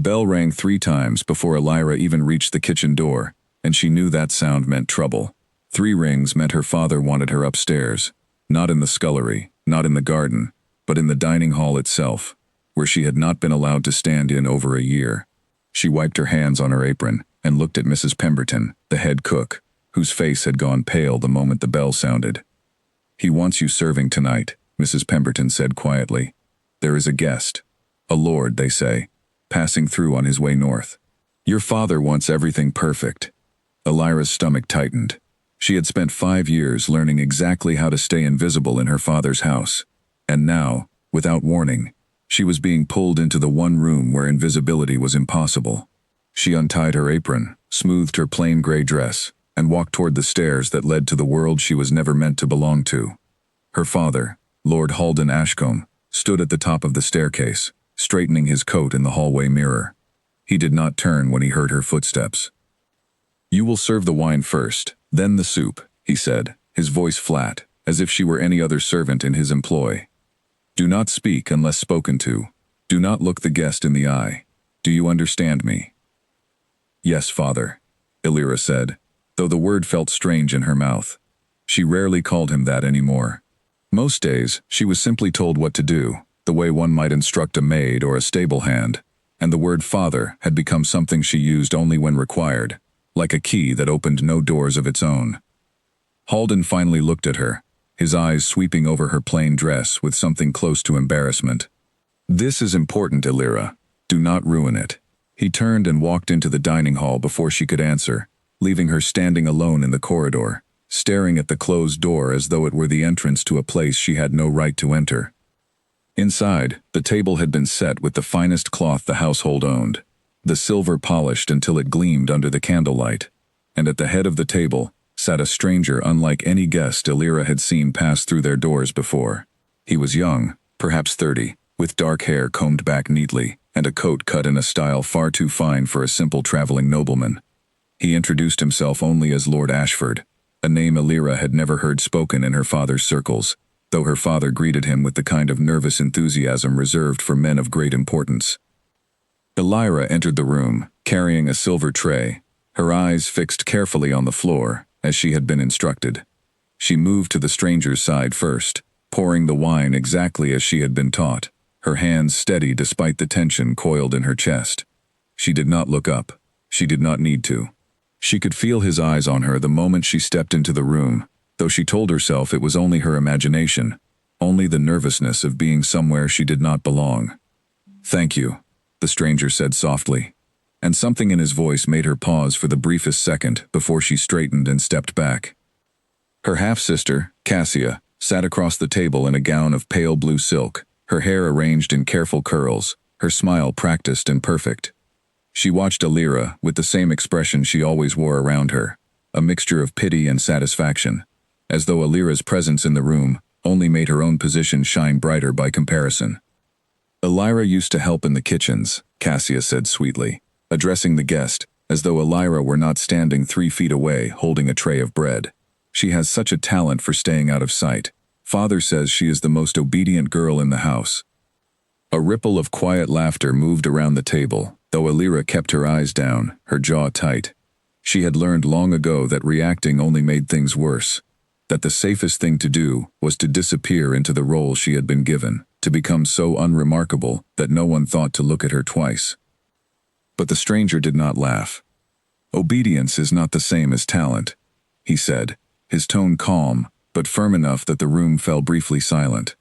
bell rang 3 times before Elira even reached the kitchen door, and she knew that sound meant trouble. 3 rings meant her father wanted her upstairs, not in the scullery, not in the garden, but in the dining hall itself, where she had not been allowed to stand in over a year. She wiped her hands on her apron and looked at Mrs. Pemberton, the head cook, whose face had gone pale the moment the bell sounded. "He wants you serving tonight," Mrs. Pemberton said quietly. "There is a guest. A lord, they say, passing through on his way north. Your father wants everything perfect." Elira's stomach tightened. She had spent 5 years learning exactly how to stay invisible in her father's house. And now, without warning, she was being pulled into the one room where invisibility was impossible. She untied her apron, smoothed her plain gray dress, and walked toward the stairs that led to the world she was never meant to belong to. Her father, Lord Haldon Ashcombe, stood at the top of the staircase, straightening his coat in the hallway mirror. He did not turn when he heard her footsteps. "You will serve the wine first, then the soup," he said, his voice flat, as if she were any other servant in his employ. "Do not speak unless spoken to. Do not look the guest in the eye. Do you understand me?" "Yes, father," Elira said, though the word felt strange in her mouth. She rarely called him that anymore. Most days, she was simply told what to do, the way one might instruct a maid or a stable hand, and the word father had become something she used only when required, like a key that opened no doors of its own. Haldon finally looked at her, his eyes sweeping over her plain dress with something close to embarrassment. "This is important, Elira. Do not ruin it." He turned and walked into the dining hall before she could answer, leaving her standing alone in the corridor, staring at the closed door as though it were the entrance to a place she had no right to enter. Inside, the table had been set with the finest cloth the household owned, the silver polished until it gleamed under the candlelight, and at the head of the table sat a stranger unlike any guest Elira had seen pass through their doors before. He was young, perhaps 30, with dark hair combed back neatly, and a coat cut in a style far too fine for a simple traveling nobleman. He introduced himself only as Lord Ashford, a name Elira had never heard spoken in her father's circles, though her father greeted him with the kind of nervous enthusiasm reserved for men of great importance. Elira entered the room, carrying a silver tray, her eyes fixed carefully on the floor, as she had been instructed. She moved to the stranger's side first, pouring the wine exactly as she had been taught, her hands steady despite the tension coiled in her chest. She did not look up. She did not need to. She could feel his eyes on her the moment she stepped into the room, though she told herself it was only her imagination, only the nervousness of being somewhere she did not belong. "Thank you," the stranger said softly, and something in his voice made her pause for the briefest second before she straightened and stepped back. Her half-sister, Cassia, sat across the table in a gown of pale blue silk, her hair arranged in careful curls, her smile practiced and perfect. She watched Elira with the same expression she always wore around her, a mixture of pity and satisfaction, as though Elira's presence in the room only made her own position shine brighter by comparison. "Elira used to help in the kitchens," Cassia said sweetly, addressing the guest, as though Elira were not standing 3 feet away holding a tray of bread. "She has such a talent for staying out of sight. Father says she is the most obedient girl in the house." A ripple of quiet laughter moved around the table, though Elira kept her eyes down, her jaw tight. She had learned long ago that reacting only made things worse, that the safest thing to do was to disappear into the role she had been given, to become so unremarkable that no one thought to look at her twice. But the stranger did not laugh. "Obedience is not the same as talent," he said, his tone calm, but firm enough that the room fell briefly silent.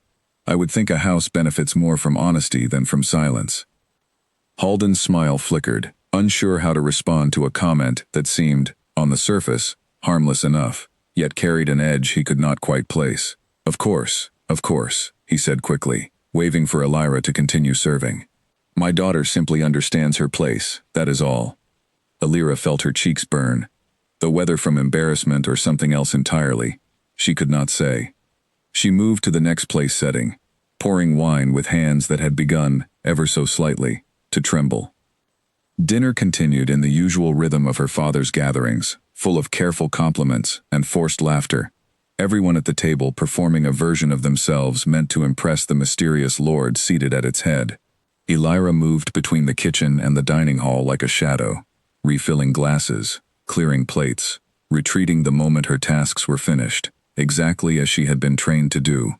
"I would think a house benefits more from honesty than from silence." Haldon's smile flickered, unsure how to respond to a comment that seemed, on the surface, harmless enough, yet carried an edge he could not quite place. Of course," he said quickly, waving for Elira to continue serving. "My daughter simply understands her place, that is all." Elira felt her cheeks burn, though whether from embarrassment or something else entirely, she could not say. She moved to the next place setting, pouring wine with hands that had begun, ever so slightly, to tremble. Dinner continued in the usual rhythm of her father's gatherings, full of careful compliments and forced laughter, everyone at the table performing a version of themselves meant to impress the mysterious lord seated at its head. Elira moved between the kitchen and the dining hall like a shadow, refilling glasses, clearing plates, retreating the moment her tasks were finished, exactly as she had been trained to do.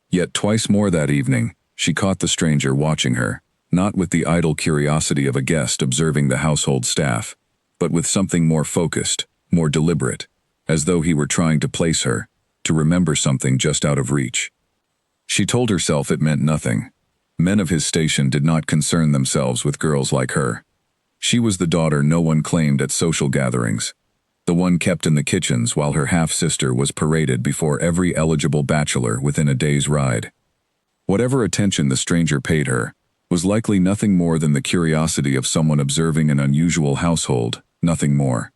Yet twice more that evening, she caught the stranger watching her, not with the idle curiosity of a guest observing the household staff, but with something more focused, more deliberate, as though he were trying to place her, to remember something just out of reach. She told herself it meant nothing. Men of his station did not concern themselves with girls like her. She was the daughter no one claimed at social gatherings, the one kept in the kitchens while her half-sister was paraded before every eligible bachelor within a day's ride. Whatever attention the stranger paid her was likely nothing more than the curiosity of someone observing an unusual household, nothing more.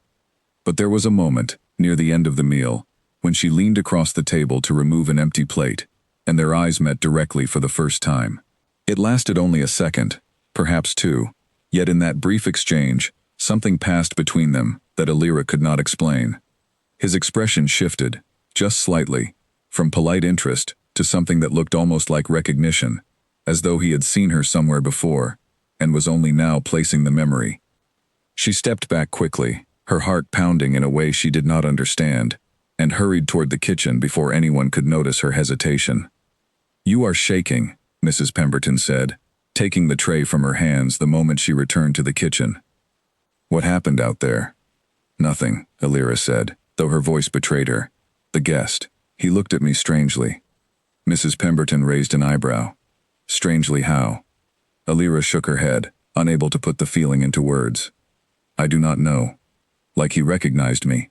But there was a moment, near the end of the meal, when she leaned across the table to remove an empty plate, and their eyes met directly for the first time. It lasted only a second, perhaps two, yet in that brief exchange, something passed between them that Elira could not explain. His expression shifted, just slightly, from polite interest to something that looked almost like recognition, as though he had seen her somewhere before, and was only now placing the memory. She stepped back quickly, her heart pounding in a way she did not understand, and hurried toward the kitchen before anyone could notice her hesitation. "You are shaking," Mrs. Pemberton said, taking the tray from her hands the moment she returned to the kitchen. "What happened out there?" "Nothing," Elira said, though her voice betrayed her. "The guest. He looked at me strangely." Mrs. Pemberton raised an eyebrow. "Strangely how?" Elira shook her head, unable to put the feeling into words. "I do not know. Like he recognized me.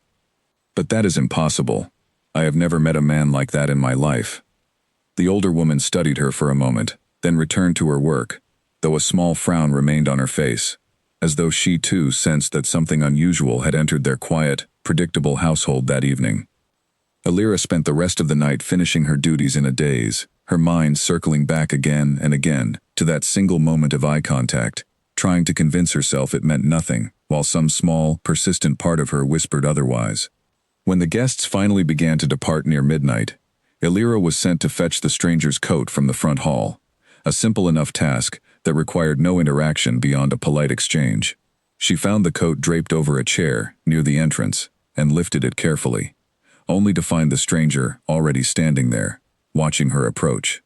But that is impossible. I have never met a man like that in my life." The older woman studied her for a moment, then returned to her work, though a small frown remained on her face, as though she too sensed that something unusual had entered their quiet, predictable household that evening. Elira spent the rest of the night finishing her duties in a daze, her mind circling back again and again to that single moment of eye contact, trying to convince herself it meant nothing, while some small, persistent part of her whispered otherwise. When the guests finally began to depart near midnight, Elira was sent to fetch the stranger's coat from the front hall, a simple enough task that required no interaction beyond a polite exchange. She found the coat draped over a chair near the entrance and lifted it carefully, only to find the stranger already standing there, watching her approach.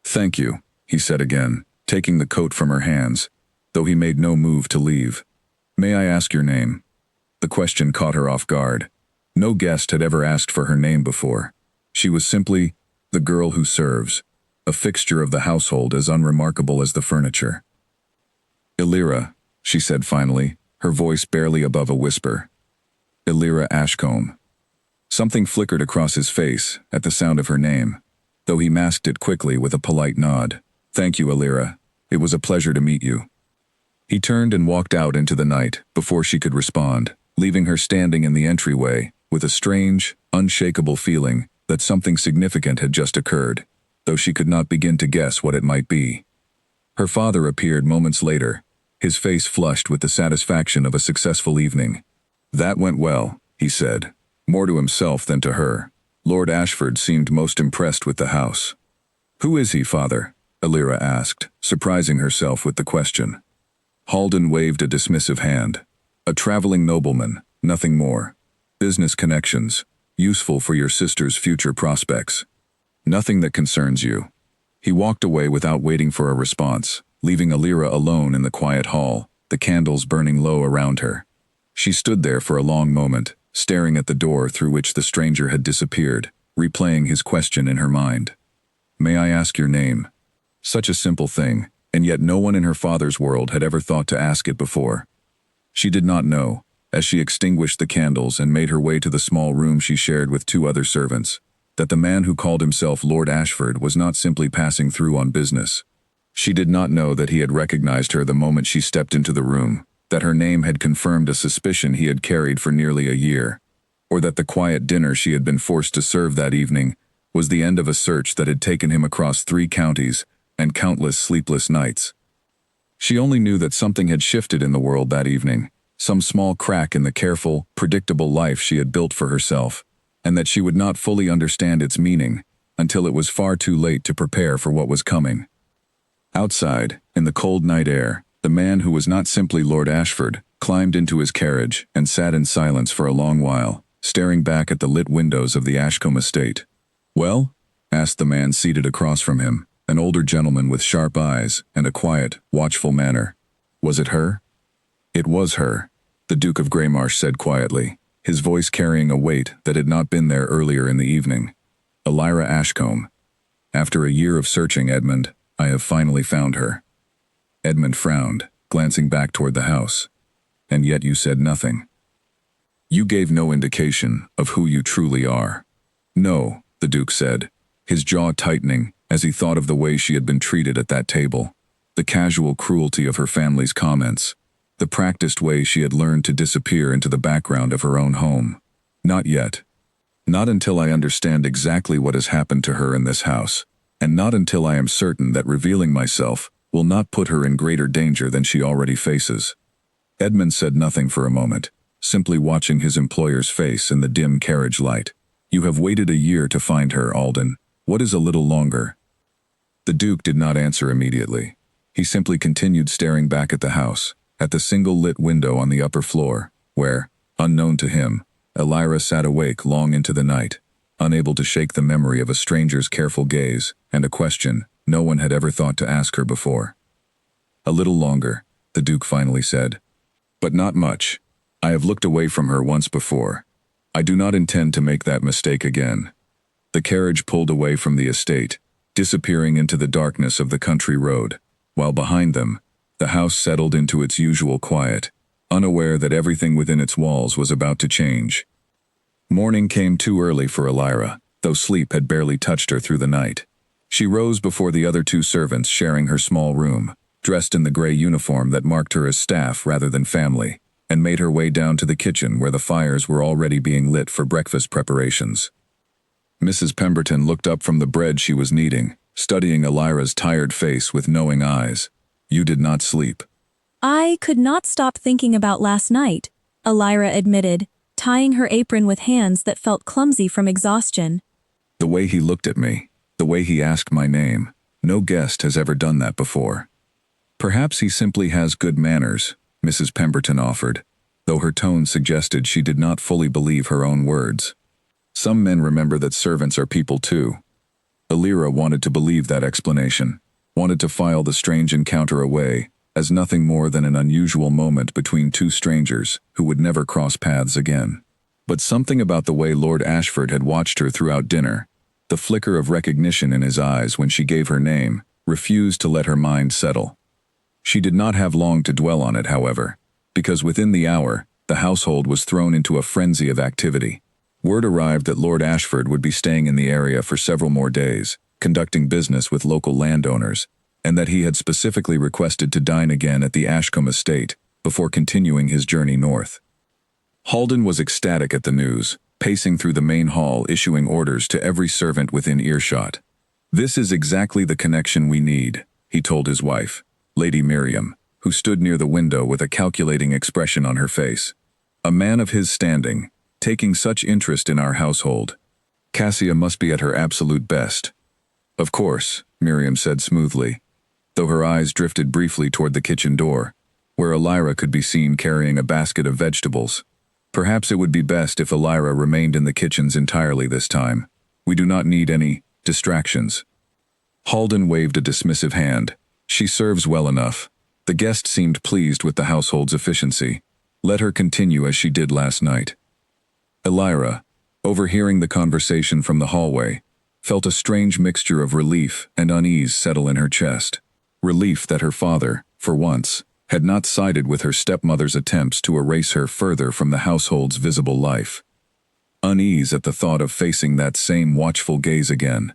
"Thank you," he said again, taking the coat from her hands, though he made no move to leave. "May I ask your name?" The question caught her off guard. No guest had ever asked for her name before. She was simply the girl who serves, a fixture of the household as unremarkable as the furniture. "Elira," she said finally, her voice barely above a whisper. "Elira Ashcombe." Something flickered across his face at the sound of her name, though he masked it quickly with a polite nod. "Thank you, Elira. It was a pleasure to meet you." He turned and walked out into the night before she could respond, leaving her standing in the entryway with a strange, unshakable feeling that something significant had just occurred, though she could not begin to guess what it might be. Her father appeared moments later, his face flushed with the satisfaction of a successful evening. "That went well," he said, more to himself than to her. Lord Ashford seemed most impressed with the house. "Who is he, father?" Elira asked, surprising herself with the question. Halden waved a dismissive hand. "A traveling nobleman, nothing more. Business connections, useful for your sister's future prospects. Nothing that concerns you." He walked away without waiting for a response, leaving Elira alone in the quiet hall, the candles burning low around her. She stood there for a long moment, staring at the door through which the stranger had disappeared, replaying his question in her mind. "May I ask your name?" Such a simple thing, and yet no one in her father's world had ever thought to ask it before. She did not know, as she extinguished the candles and made her way to the small room she shared with two other servants, that the man who called himself Lord Ashford was not simply passing through on business. She did not know that he had recognized her the moment she stepped into the room, that her name had confirmed a suspicion he had carried for nearly a year, or that the quiet dinner she had been forced to serve that evening was the end of a search that had taken him across 3 counties and countless sleepless nights. She only knew that something had shifted in the world that evening, some small crack in the careful, predictable life she had built for herself, and that she would not fully understand its meaning until it was far too late to prepare for what was coming. Outside, in the cold night air, the man who was not simply Lord Ashford climbed into his carriage and sat in silence for a long while, staring back at the lit windows of the Ashcombe estate. "Well?" asked the man seated across from him, an older gentleman with sharp eyes and a quiet, watchful manner. "Was it her?" "It was her," the Duke of Greymarsh said quietly, his voice carrying a weight that had not been there earlier in the evening. "Elira Ashcombe. After a year of searching, Edmund, I have finally found her." Edmund frowned, glancing back toward the house. "And yet you said nothing. You gave no indication of who you truly are." "No," the Duke said, his jaw tightening as he thought of the way she had been treated at that table, the casual cruelty of her family's comments, the practiced way she had learned to disappear into the background of her own home. "Not yet. Not until I understand exactly what has happened to her in this house, and not until I am certain that revealing myself will not put her in greater danger than she already faces." Edmund said nothing for a moment, simply watching his employer's face in the dim carriage light. "You have waited a year to find her, Alden. What is a little longer?" The Duke did not answer immediately. He simply continued staring back at the house, at the single lit window on the upper floor, where, unknown to him, Elira sat awake long into the night, unable to shake the memory of a stranger's careful gaze and a question no one had ever thought to ask her before. "A little longer," the Duke finally said. "But not much. I have looked away from her once before. I do not intend to make that mistake again." The carriage pulled away from the estate, disappearing into the darkness of the country road, while behind them, the house settled into its usual quiet, unaware that everything within its walls was about to change. Morning came too early for Elira, though sleep had barely touched her through the night. She rose before the other two servants sharing her small room, dressed in the gray uniform that marked her as staff rather than family, and made her way down to the kitchen where the fires were already being lit for breakfast preparations. Mrs. Pemberton looked up from the bread she was kneading, studying Elira's tired face with knowing eyes. "You did not sleep." "I could not stop thinking about last night," Elira admitted, tying her apron with hands that felt clumsy from exhaustion. "The way he looked at me, the way he asked my name, no guest has ever done that before." "Perhaps he simply has good manners," Mrs. Pemberton offered, though her tone suggested she did not fully believe her own words. "Some men remember that servants are people too." Elira wanted to believe that explanation, wanted to file the strange encounter away as nothing more than an unusual moment between two strangers who would never cross paths again. But something about the way Lord Ashford had watched her throughout dinner, the flicker of recognition in his eyes when she gave her name, refused to let her mind settle. She did not have long to dwell on it, however, because within the hour, the household was thrown into a frenzy of activity. Word arrived that Lord Ashford would be staying in the area for several more days, conducting business with local landowners, and that he had specifically requested to dine again at the Ashcombe estate before continuing his journey north. Halden was ecstatic at the news, pacing through the main hall issuing orders to every servant within earshot. "This is exactly the connection we need," he told his wife, Lady Miriam, who stood near the window with a calculating expression on her face. "A man of his standing, taking such interest in our household. Cassia must be at her absolute best." "Of course," Miriam said smoothly, though her eyes drifted briefly toward the kitchen door, where Elira could be seen carrying a basket of vegetables. "Perhaps it would be best if Elira remained in the kitchens entirely this time. We do not need any distractions." Halden waved a dismissive hand. "She serves well enough." The guest seemed pleased with the household's efficiency. Let her continue as she did last night. Elira, overhearing the conversation from the hallway, felt a strange mixture of relief and unease settle in her chest. Relief that her father, for once, had not sided with her stepmother's attempts to erase her further from the household's visible life. Unease at the thought of facing that same watchful gaze again,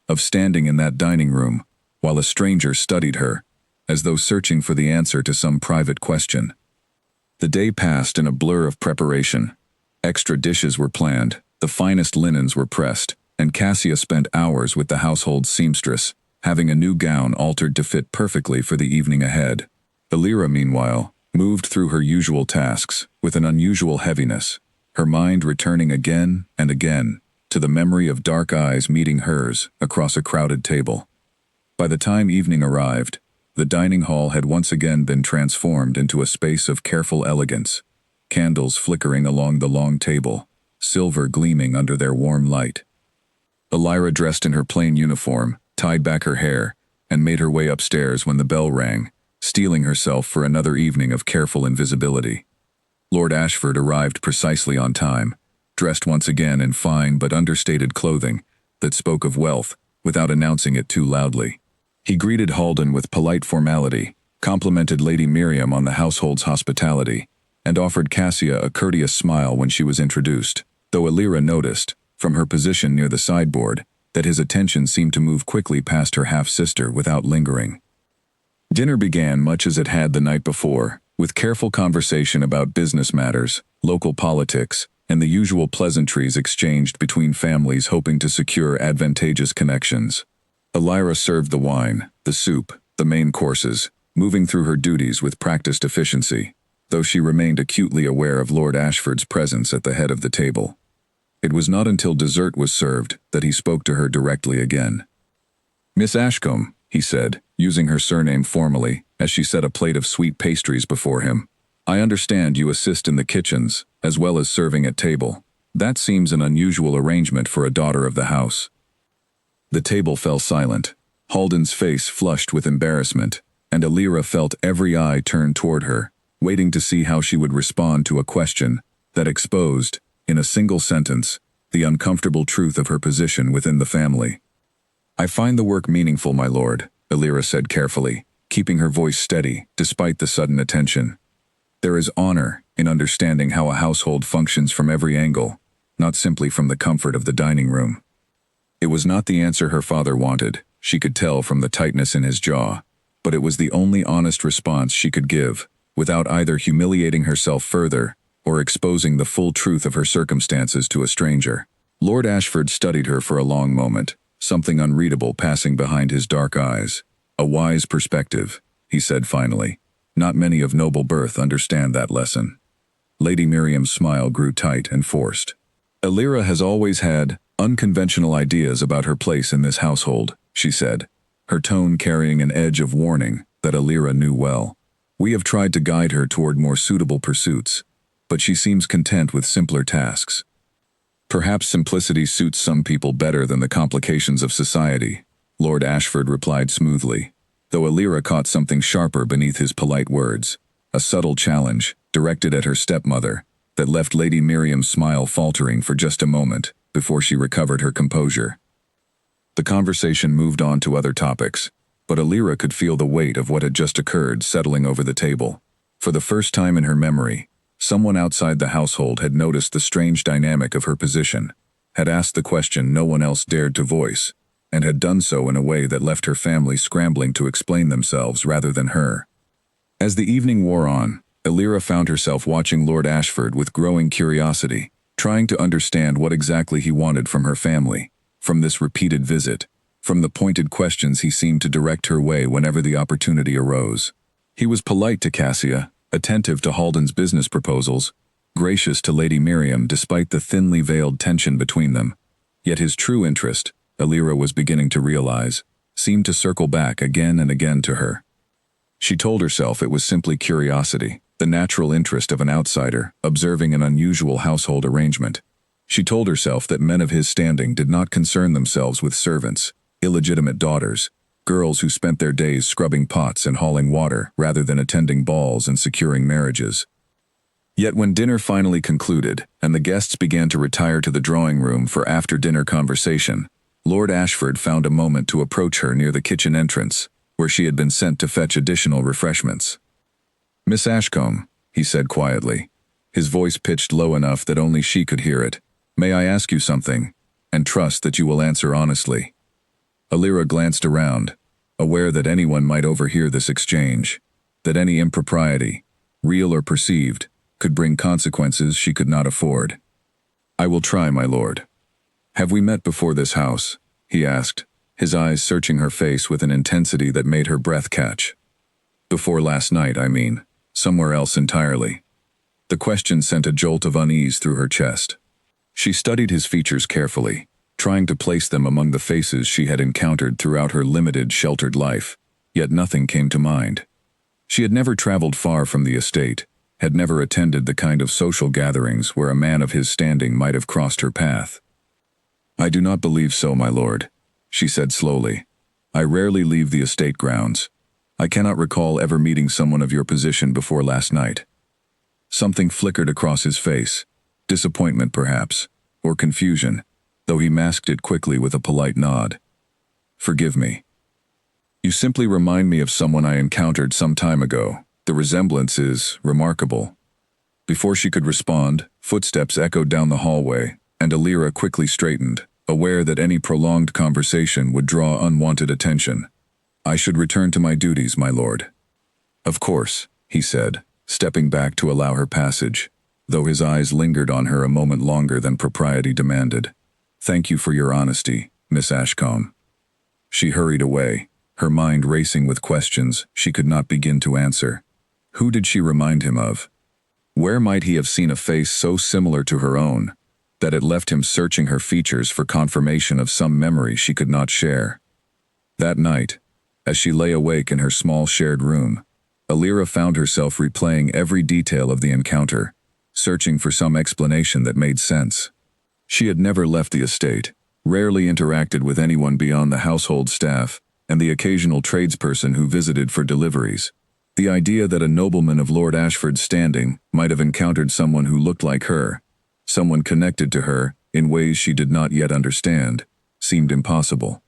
of standing in that dining room while a stranger studied her, as though searching for the answer to some private question. The day passed in a blur of preparation. Extra dishes were planned, the finest linens were pressed, and Cassia spent hours with the household seamstress, having a new gown altered to fit perfectly for the evening ahead. Elira, meanwhile, moved through her usual tasks with an unusual heaviness, her mind returning again and again to the memory of dark eyes meeting hers across a crowded table. By the time evening arrived, The dining hall had once again been transformed into a space of careful elegance, candles flickering along the long table, silver gleaming under their warm light. Elira, dressed in her plain uniform, tied back her hair, and made her way upstairs when the bell rang, steeling herself for another evening of careful invisibility. Lord Ashford arrived precisely on time, dressed once again in fine but understated clothing that spoke of wealth without announcing it too loudly. He greeted Halden with polite formality, complimented Lady Miriam on the household's hospitality, and offered Cassia a courteous smile when she was introduced, though Elira noticed, from her position near the sideboard, that his attention seemed to move quickly past her half-sister without lingering. Dinner began much as it had the night before, with careful conversation about business matters, local politics, and the usual pleasantries exchanged between families hoping to secure advantageous connections. Elira served the wine, the soup, the main courses, moving through her duties with practiced efficiency, though she remained acutely aware of Lord Ashford's presence at the head of the table. It was not until dessert was served that he spoke to her directly again. "Miss Ashcombe," he said, using her surname formally, as she set a plate of sweet pastries before him. "I understand you assist in the kitchens, as well as serving at table. That seems an unusual arrangement for a daughter of the house." The table fell silent. Halden's face flushed with embarrassment, and Elira felt every eye turned toward her, waiting to see how she would respond to a question that exposed, in a single sentence, the uncomfortable truth of her position within the family. "I find the work meaningful, my lord," Elira said carefully, keeping her voice steady despite the sudden attention. "There is honor in understanding how a household functions from every angle, not simply from the comfort of the dining room." It was not the answer her father wanted, she could tell from the tightness in his jaw, but it was the only honest response she could give, without either humiliating herself further or exposing the full truth of her circumstances to a stranger. Lord Ashford studied her for a long moment, something unreadable passing behind his dark eyes. "A wise perspective," he said finally. "Not many of noble birth understand that lesson." Lady Miriam's smile grew tight and forced. "Elira has always had unconventional ideas about her place in this household," she said, her tone carrying an edge of warning that Elira knew well. "We have tried to guide her toward more suitable pursuits, but she seems content with simpler tasks. Perhaps simplicity suits some people better than the complications of society," Lord Ashford replied smoothly, though Elira caught something sharper beneath his polite words, a subtle challenge, directed at her stepmother, that left Lady Miriam's smile faltering for just a moment before she recovered her composure. The conversation moved on to other topics, but Elira could feel the weight of what had just occurred settling over the table. For the first time in her memory, someone outside the household had noticed the strange dynamic of her position, had asked the question no one else dared to voice, and had done so in a way that left her family scrambling to explain themselves rather than her. As the evening wore on, Elira found herself watching Lord Ashford with growing curiosity, trying to understand what exactly he wanted from her family, from this repeated visit, from the pointed questions he seemed to direct her way whenever the opportunity arose. He was polite to Cassia, attentive to Halden's business proposals, gracious to Lady Miriam despite the thinly veiled tension between them. Yet his true interest, Elira was beginning to realize, seemed to circle back again and again to her. She told herself it was simply curiosity, the natural interest of an outsider observing an unusual household arrangement. She told herself that men of his standing did not concern themselves with servants, illegitimate daughters, girls who spent their days scrubbing pots and hauling water rather than attending balls and securing marriages. Yet when dinner finally concluded and the guests began to retire to the drawing room for after-dinner conversation, Lord Ashford found a moment to approach her near the kitchen entrance, where she had been sent to fetch additional refreshments. "Miss Ashcombe," he said quietly, his voice pitched low enough that only she could hear it, "may I ask you something, and trust that you will answer honestly?" Elira glanced around, aware that anyone might overhear this exchange, that any impropriety, real or perceived, could bring consequences she could not afford. "I will try, my lord." "Have we met before this house?" he asked, his eyes searching her face with an intensity that made her breath catch. "Before last night, I mean. Somewhere else entirely." The question sent a jolt of unease through her chest. She studied his features carefully, trying to place them among the faces she had encountered throughout her limited, sheltered life, yet nothing came to mind. She had never traveled far from the estate, had never attended the kind of social gatherings where a man of his standing might have crossed her path. "I do not believe so, my lord," she said slowly. "I rarely leave the estate grounds. I cannot recall ever meeting someone of your position before last night." Something flickered across his face, disappointment perhaps, or confusion, though he masked it quickly with a polite nod. "Forgive me. You simply remind me of someone I encountered some time ago. The resemblance is remarkable." Before she could respond, footsteps echoed down the hallway, and Alira quickly straightened, aware that any prolonged conversation would draw unwanted attention. "I should return to my duties, my lord." "Of course," he said, stepping back to allow her passage, though his eyes lingered on her a moment longer than propriety demanded. "Thank you for your honesty, Miss Ashcombe." She hurried away, her mind racing with questions she could not begin to answer. Who did she remind him of? Where might he have seen a face so similar to her own that it left him searching her features for confirmation of some memory she could not share? That night, as she lay awake in her small shared room, Alira found herself replaying every detail of the encounter, searching for some explanation that made sense. She had never left the estate, rarely interacted with anyone beyond the household staff and the occasional tradesperson who visited for deliveries. The idea that a nobleman of Lord Ashford's standing might have encountered someone who looked like her, someone connected to her in ways she did not yet understand, seemed impossible.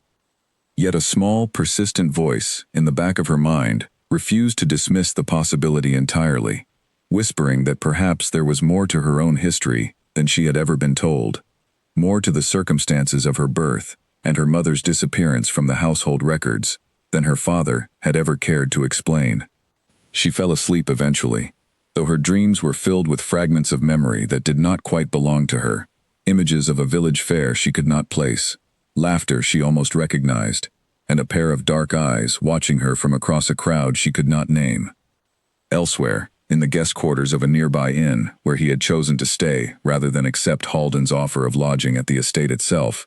Yet a small, persistent voice in the back of her mind refused to dismiss the possibility entirely, whispering that perhaps there was more to her own history than she had ever been told, more to the circumstances of her birth and her mother's disappearance from the household records than her father had ever cared to explain. She fell asleep eventually, though her dreams were filled with fragments of memory that did not quite belong to her, images of a village fair she could not place, laughter she almost recognized, and a pair of dark eyes watching her from across a crowd she could not name. Elsewhere, in the guest quarters of a nearby inn where he had chosen to stay rather than accept Halden's offer of lodging at the estate itself,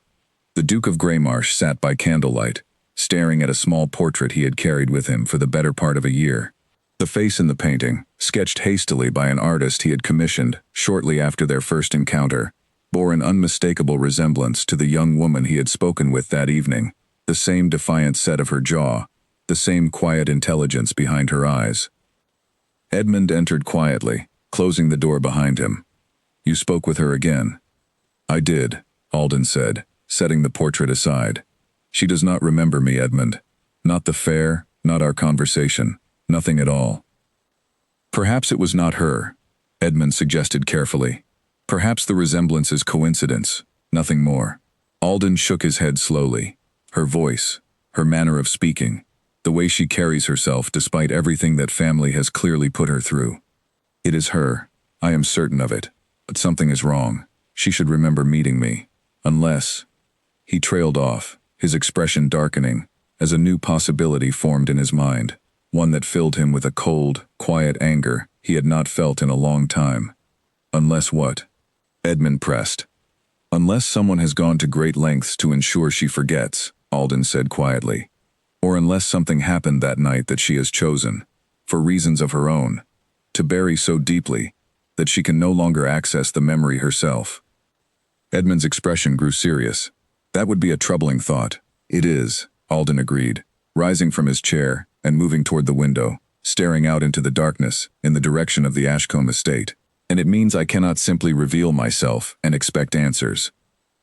the Duke of Greymarsh sat by candlelight, staring at a small portrait he had carried with him for the better part of a year. The face in the painting, sketched hastily by an artist he had commissioned shortly after their first encounter, bore an unmistakable resemblance to the young woman he had spoken with that evening, the same defiant set of her jaw, the same quiet intelligence behind her eyes. Edmund entered quietly, closing the door behind him. "You spoke with her again?" "I did," Alden said, setting the portrait aside. "She does not remember me, Edmund. Not the fair, not our conversation, nothing at all." "Perhaps it was not her," Edmund suggested carefully. "Perhaps the resemblance is coincidence, nothing more." Alden shook his head slowly. Her voice, her manner of speaking, the way she carries herself despite everything that family has clearly put her through. "It is her, I am certain of it, but something is wrong. She should remember meeting me, unless—" He trailed off, his expression darkening, as a new possibility formed in his mind, one that filled him with a cold, quiet anger he had not felt in a long time. "Unless what?" Edmund pressed. "Unless someone has gone to great lengths to ensure she forgets," Alden said quietly. "Or unless something happened that night that she has chosen, for reasons of her own, to bury so deeply that she can no longer access the memory herself." Edmund's expression grew serious. "That would be a troubling thought." "It is," Alden agreed, rising from his chair and moving toward the window, staring out into the darkness in the direction of the Ashcombe estate. "And it means I cannot simply reveal myself and expect answers.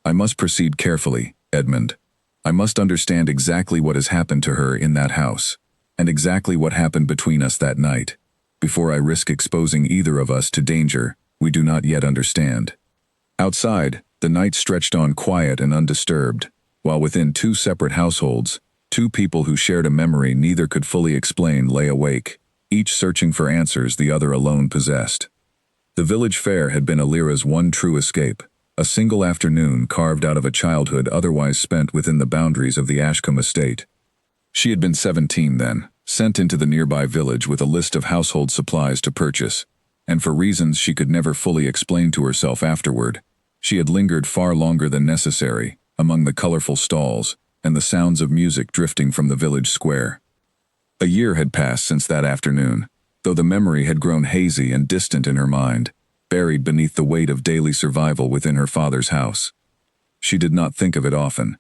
I must proceed carefully, Edmund. I must understand exactly what has happened to her in that house, and exactly what happened between us that night, before I risk exposing either of us to danger we do not yet understand." Outside, the night stretched on quiet and undisturbed, while within two separate households, two people who shared a memory neither could fully explain lay awake, each searching for answers the other alone possessed. The village fair had been Alira's one true escape, a single afternoon carved out of a childhood otherwise spent within the boundaries of the Ashcombe estate. She had been 17 then, sent into the nearby village with a list of household supplies to purchase, and for reasons she could never fully explain to herself afterward, she had lingered far longer than necessary among the colorful stalls and the sounds of music drifting from the village square. A year had passed since that afternoon, though the memory had grown hazy and distant in her mind, buried beneath the weight of daily survival within her father's house. She did not think of it often.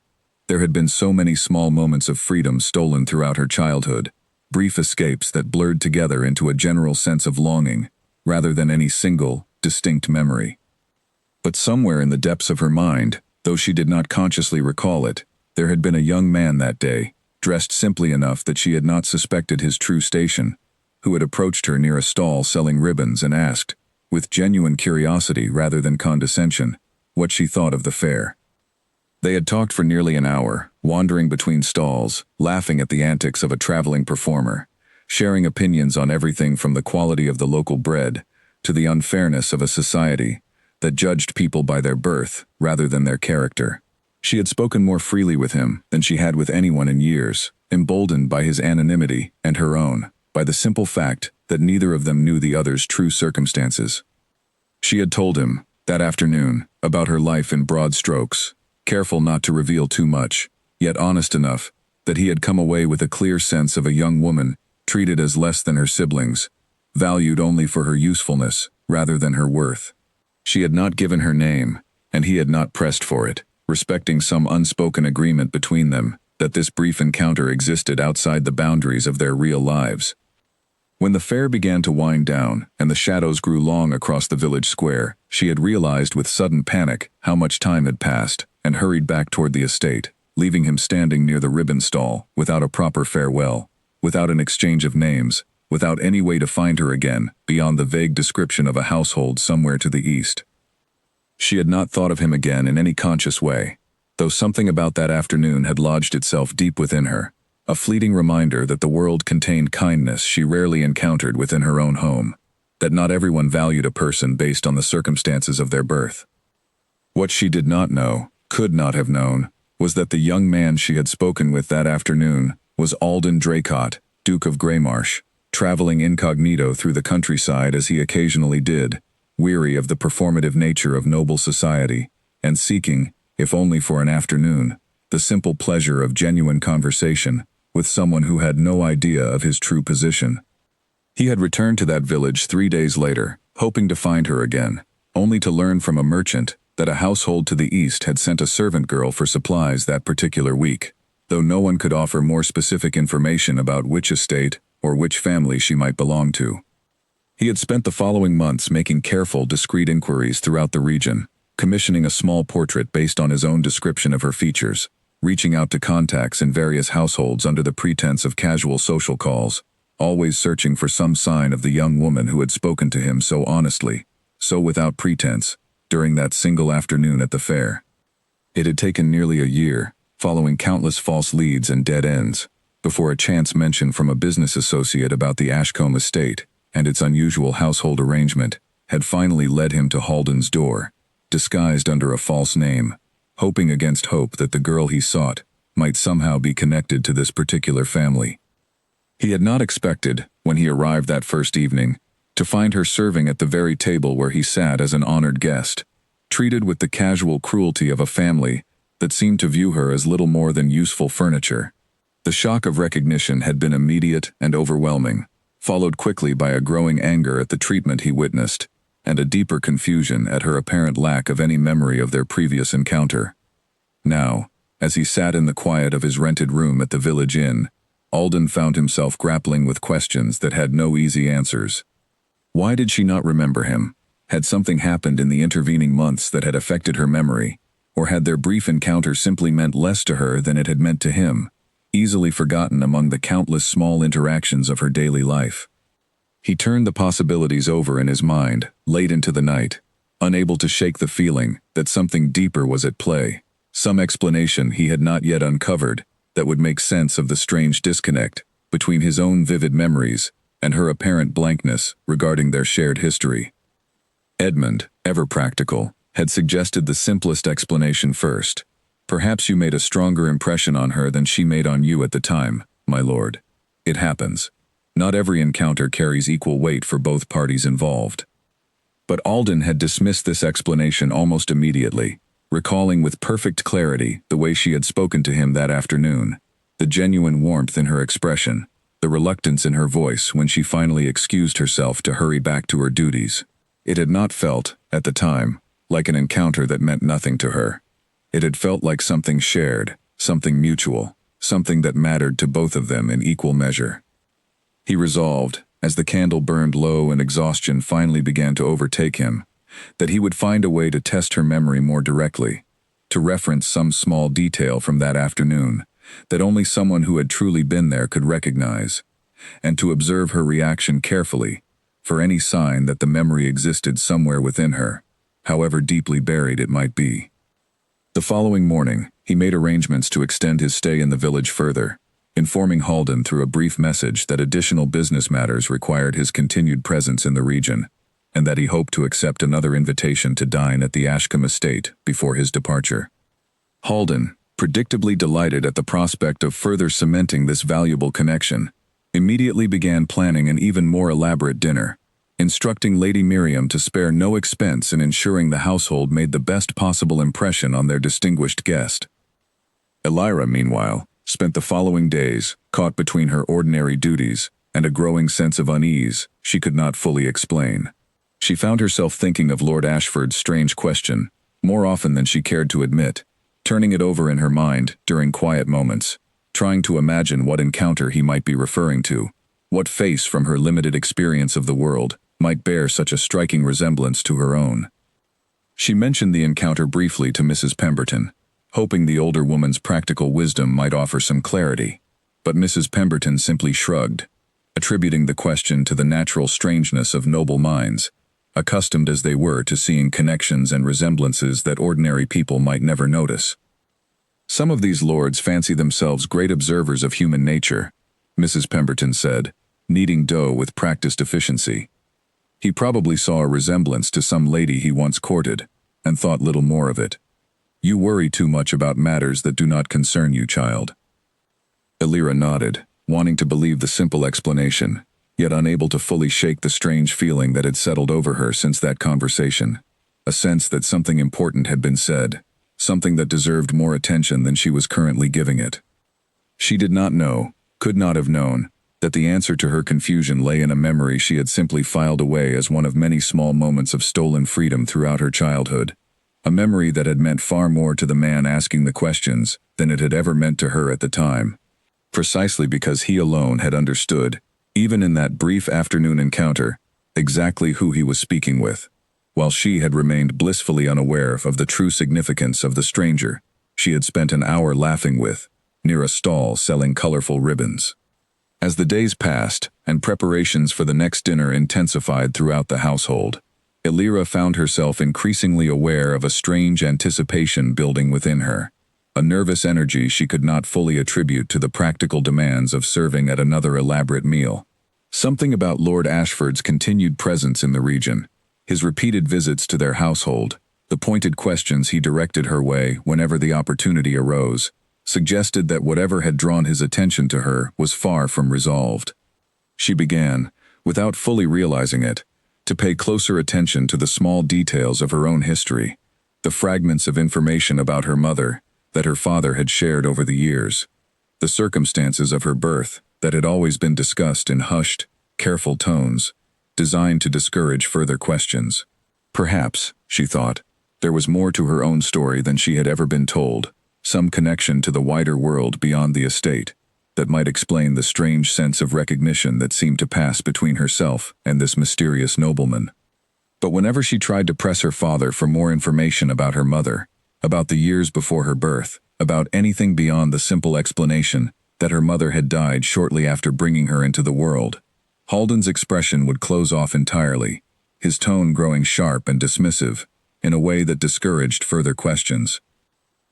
There had been so many small moments of freedom stolen throughout her childhood, brief escapes that blurred together into a general sense of longing, rather than any single, distinct memory. But somewhere in the depths of her mind, though she did not consciously recall it, there had been a young man that day, dressed simply enough that she had not suspected his true station, who had approached her near a stall selling ribbons and asked, with genuine curiosity rather than condescension, what she thought of the fair. They had talked for nearly an hour, wandering between stalls, laughing at the antics of a traveling performer, sharing opinions on everything from the quality of the local bread to the unfairness of a society that judged people by their birth rather than their character. She had spoken more freely with him than she had with anyone in years, emboldened by his anonymity and her own, by the simple fact that neither of them knew the other's true circumstances. She had told him, that afternoon, about her life in broad strokes, careful not to reveal too much, yet honest enough that he had come away with a clear sense of a young woman treated as less than her siblings, valued only for her usefulness rather than her worth. She had not given her name, and he had not pressed for it, respecting some unspoken agreement between them that this brief encounter existed outside the boundaries of their real lives. When the fair began to wind down and the shadows grew long across the village square, she had realized with sudden panic how much time had passed and hurried back toward the estate, leaving him standing near the ribbon stall without a proper farewell, without an exchange of names, without any way to find her again beyond the vague description of a household somewhere to the east. She had not thought of him again in any conscious way, though something about that afternoon had lodged itself deep within her, a fleeting reminder that the world contained kindness she rarely encountered within her own home, that not everyone valued a person based on the circumstances of their birth. What she did not know, could not have known, was that the young man she had spoken with that afternoon was Alden Draycott, Duke of Greymarsh, traveling incognito through the countryside as he occasionally did, weary of the performative nature of noble society, and seeking, if only for an afternoon, the simple pleasure of genuine conversation with someone who had no idea of his true position. He had returned to that village 3 days later, hoping to find her again, only to learn from a merchant that a household to the east had sent a servant girl for supplies that particular week, though no one could offer more specific information about which estate or which family she might belong to. He had spent the following months making careful, discreet inquiries throughout the region, commissioning a small portrait based on his own description of her features, reaching out to contacts in various households under the pretense of casual social calls, always searching for some sign of the young woman who had spoken to him so honestly, so without pretense, during that single afternoon at the fair. It had taken nearly a year, following countless false leads and dead ends, before a chance mention from a business associate about the Ashcombe estate and its unusual household arrangement had finally led him to Halden's door, disguised under a false name, hoping against hope that the girl he sought might somehow be connected to this particular family. He had not expected, when he arrived that first evening, to find her serving at the very table where he sat as an honored guest, treated with the casual cruelty of a family that seemed to view her as little more than useful furniture. The shock of recognition had been immediate and overwhelming, followed quickly by a growing anger at the treatment he witnessed, and a deeper confusion at her apparent lack of any memory of their previous encounter. Now, as he sat in the quiet of his rented room at the village inn, Alden found himself grappling with questions that had no easy answers. Why did she not remember him? Had something happened in the intervening months that had affected her memory, or had their brief encounter simply meant less to her than it had meant to him, easily forgotten among the countless small interactions of her daily life? He turned the possibilities over in his mind, late into the night, unable to shake the feeling that something deeper was at play, some explanation he had not yet uncovered that would make sense of the strange disconnect between his own vivid memories and her apparent blankness regarding their shared history. Edmund, ever practical, had suggested the simplest explanation first. Perhaps you made a stronger impression on her than she made on you at the time, my lord. It happens. Not every encounter carries equal weight for both parties involved. But Alden had dismissed this explanation almost immediately, recalling with perfect clarity the way she had spoken to him that afternoon, the genuine warmth in her expression, the the reluctance in her voice when she finally excused herself to hurry back to her duties. It had not felt, at the time, like an encounter that meant nothing to her. It had felt like something shared, something mutual, something that mattered to both of them in equal measure. He resolved, as the candle burned low and exhaustion finally began to overtake him, that he would find a way to test her memory more directly, to reference some small detail from that afternoon that only someone who had truly been there could recognize, and to observe her reaction carefully for any sign that the memory existed somewhere within her, however deeply buried it might be. The following morning, he made arrangements to extend his stay in the village further, informing Halden through a brief message that additional business matters required his continued presence in the region, and that he hoped to accept another invitation to dine at the Ashcombe estate before his departure. Halden, predictably delighted at the prospect of further cementing this valuable connection, immediately began planning an even more elaborate dinner, instructing Lady Miriam to spare no expense in ensuring the household made the best possible impression on their distinguished guest. Elira, meanwhile, spent the following days caught between her ordinary duties and a growing sense of unease she could not fully explain. She found herself thinking of Lord Ashford's strange question more often than she cared to admit, turning it over in her mind during quiet moments, trying to imagine what encounter he might be referring to, what face from her limited experience of the world might bear such a striking resemblance to her own. She mentioned the encounter briefly to Mrs. Pemberton, hoping the older woman's practical wisdom might offer some clarity, but Mrs. Pemberton simply shrugged, attributing the question to the natural strangeness of noble minds, accustomed as they were to seeing connections and resemblances that ordinary people might never notice. Some of these lords fancy themselves great observers of human nature, Mrs. Pemberton said, kneading dough with practiced efficiency. He probably saw a resemblance to some lady he once courted, and thought little more of it. You worry too much about matters that do not concern you, child. Elira nodded, wanting to believe the simple explanation, yet unable to fully shake the strange feeling that had settled over her since that conversation, a sense that something important had been said, something that deserved more attention than she was currently giving it. She did not know, could not have known, that the answer to her confusion lay in a memory she had simply filed away as one of many small moments of stolen freedom throughout her childhood, a memory that had meant far more to the man asking the questions than it had ever meant to her at the time, precisely because he alone had understood, even in that brief afternoon encounter, exactly who he was speaking with, while she had remained blissfully unaware of the true significance of the stranger she had spent an hour laughing with, near a stall selling colorful ribbons. As the days passed and preparations for the next dinner intensified throughout the household, Elira found herself increasingly aware of a strange anticipation building within her, a nervous energy she could not fully attribute to the practical demands of serving at another elaborate meal. Something about Lord Ashford's continued presence in the region, his repeated visits to their household, the pointed questions he directed her way whenever the opportunity arose, suggested that whatever had drawn his attention to her was far from resolved. She began, without fully realizing it, to pay closer attention to the small details of her own history, the fragments of information about her mother that her father had shared over the years, the circumstances of her birth that had always been discussed in hushed, careful tones, designed to discourage further questions. Perhaps, she thought, there was more to her own story than she had ever been told, some connection to the wider world beyond the estate, that might explain the strange sense of recognition that seemed to pass between herself and this mysterious nobleman. But whenever she tried to press her father for more information about her mother, about the years before her birth, about anything beyond the simple explanation that her mother had died shortly after bringing her into the world, Halden's expression would close off entirely, his tone growing sharp and dismissive, in a way that discouraged further questions.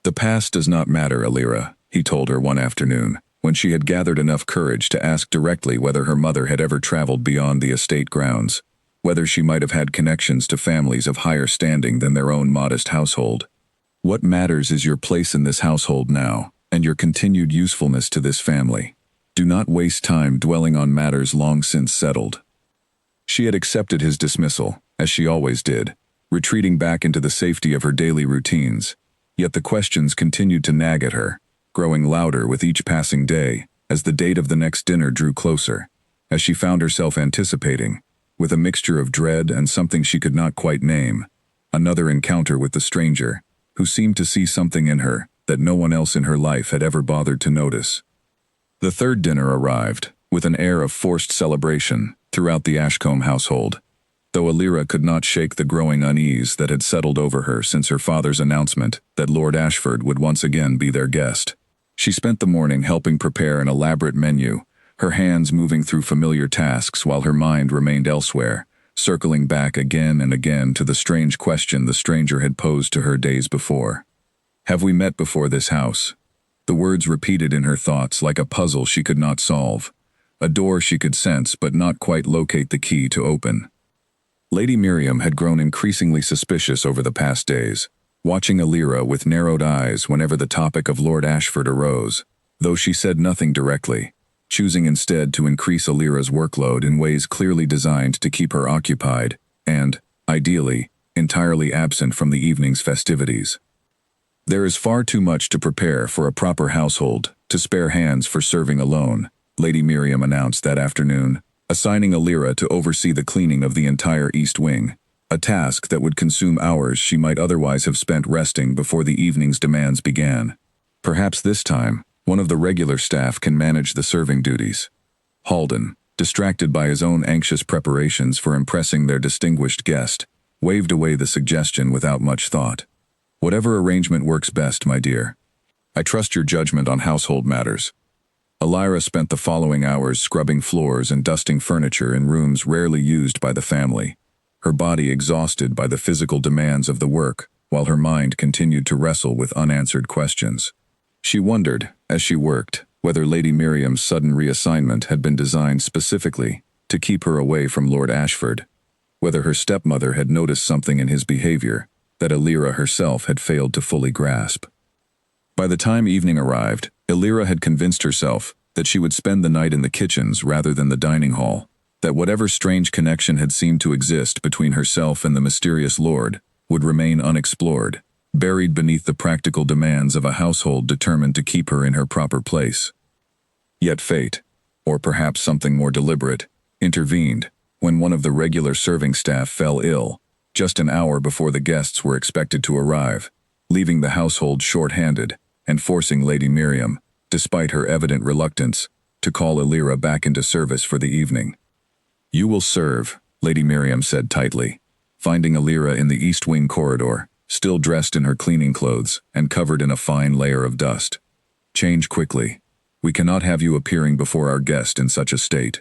"The past does not matter, Elira," he told her one afternoon, when she had gathered enough courage to ask directly whether her mother had ever traveled beyond the estate grounds, whether she might have had connections to families of higher standing than their own modest household. "What matters is your place in this household now, and your continued usefulness to this family. Do not waste time dwelling on matters long since settled." She had accepted his dismissal, as she always did, retreating back into the safety of her daily routines, yet the questions continued to nag at her, growing louder with each passing day, as the date of the next dinner drew closer, as she found herself anticipating, with a mixture of dread and something she could not quite name, another encounter with the stranger, who seemed to see something in her that no one else in her life had ever bothered to notice. The third dinner arrived, with an air of forced celebration, throughout the Ashcombe household, though Alira could not shake the growing unease that had settled over her since her father's announcement that Lord Ashford would once again be their guest. She spent the morning helping prepare an elaborate menu, her hands moving through familiar tasks while her mind remained elsewhere, circling back again and again to the strange question the stranger had posed to her days before. "Have we met before this house?" The words repeated in her thoughts like a puzzle she could not solve, a door she could sense but not quite locate the key to open. Lady Miriam had grown increasingly suspicious over the past days, watching Alira with narrowed eyes whenever the topic of Lord Ashford arose, though she said nothing directly, choosing instead to increase Alira's workload in ways clearly designed to keep her occupied and, ideally, entirely absent from the evening's festivities. "There is far too much to prepare for a proper household to spare hands for serving alone," Lady Miriam announced that afternoon, assigning Alira to oversee the cleaning of the entire East Wing, a task that would consume hours she might otherwise have spent resting before the evening's demands began. Perhaps this time, one of the regular staff can manage the serving duties. Halden, distracted by his own anxious preparations for impressing their distinguished guest, waved away the suggestion without much thought. "Whatever arrangement works best, my dear. I trust your judgment on household matters." Alira spent the following hours scrubbing floors and dusting furniture in rooms rarely used by the family, her body exhausted by the physical demands of the work, while her mind continued to wrestle with unanswered questions. She wondered, as she worked, whether Lady Miriam's sudden reassignment had been designed specifically to keep her away from Lord Ashford, whether her stepmother had noticed something in his behavior that Alira herself had failed to fully grasp. By the time evening arrived, Alira had convinced herself that she would spend the night in the kitchens rather than the dining hall, that whatever strange connection had seemed to exist between herself and the mysterious lord would remain unexplored, buried beneath the practical demands of a household determined to keep her in her proper place. Yet fate, or perhaps something more deliberate, intervened when one of the regular serving staff fell ill, just an hour before the guests were expected to arrive, leaving the household short-handed and forcing Lady Miriam, despite her evident reluctance, to call Alira back into service for the evening. "You will serve," Lady Miriam said tightly, finding Alira in the East Wing corridor, still dressed in her cleaning clothes and covered in a fine layer of dust. "Change quickly. We cannot have you appearing before our guest in such a state."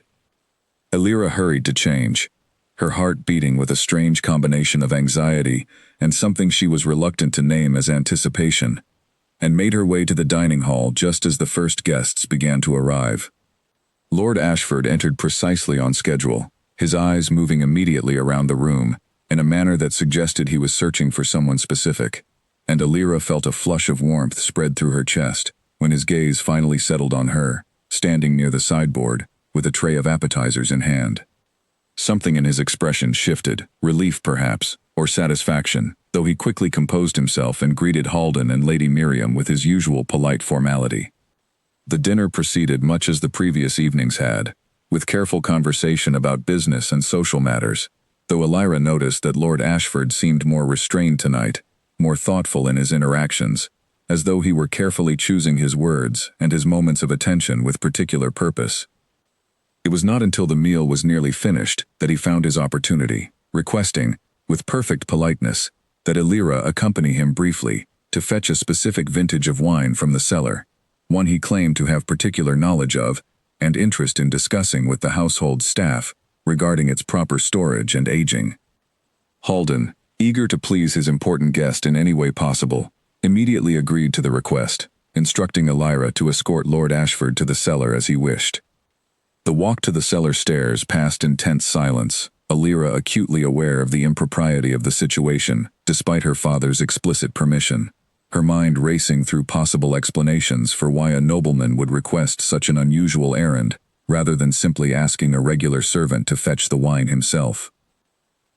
Alira hurried to change, her heart beating with a strange combination of anxiety and something she was reluctant to name as anticipation, and made her way to the dining hall just as the first guests began to arrive. Lord Ashford entered precisely on schedule, his eyes moving immediately around the room in a manner that suggested he was searching for someone specific, and Alira felt a flush of warmth spread through her chest when his gaze finally settled on her, standing near the sideboard, with a tray of appetizers in hand. Something in his expression shifted, relief perhaps, or satisfaction, though he quickly composed himself and greeted Halden and Lady Miriam with his usual polite formality. The dinner proceeded much as the previous evenings had, with careful conversation about business and social matters, though Alira noticed that Lord Ashford seemed more restrained tonight, more thoughtful in his interactions, as though he were carefully choosing his words and his moments of attention with particular purpose. It was not until the meal was nearly finished that he found his opportunity, requesting, with perfect politeness, that Alira accompany him briefly to fetch a specific vintage of wine from the cellar, one he claimed to have particular knowledge of and interest in discussing with the household staff regarding its proper storage and aging. Halden, eager to please his important guest in any way possible, immediately agreed to the request, instructing Alira to escort Lord Ashford to the cellar as he wished. The walk to the cellar stairs passed in tense silence, Alira acutely aware of the impropriety of the situation, despite her father's explicit permission, her mind racing through possible explanations for why a nobleman would request such an unusual errand, rather than simply asking a regular servant to fetch the wine himself.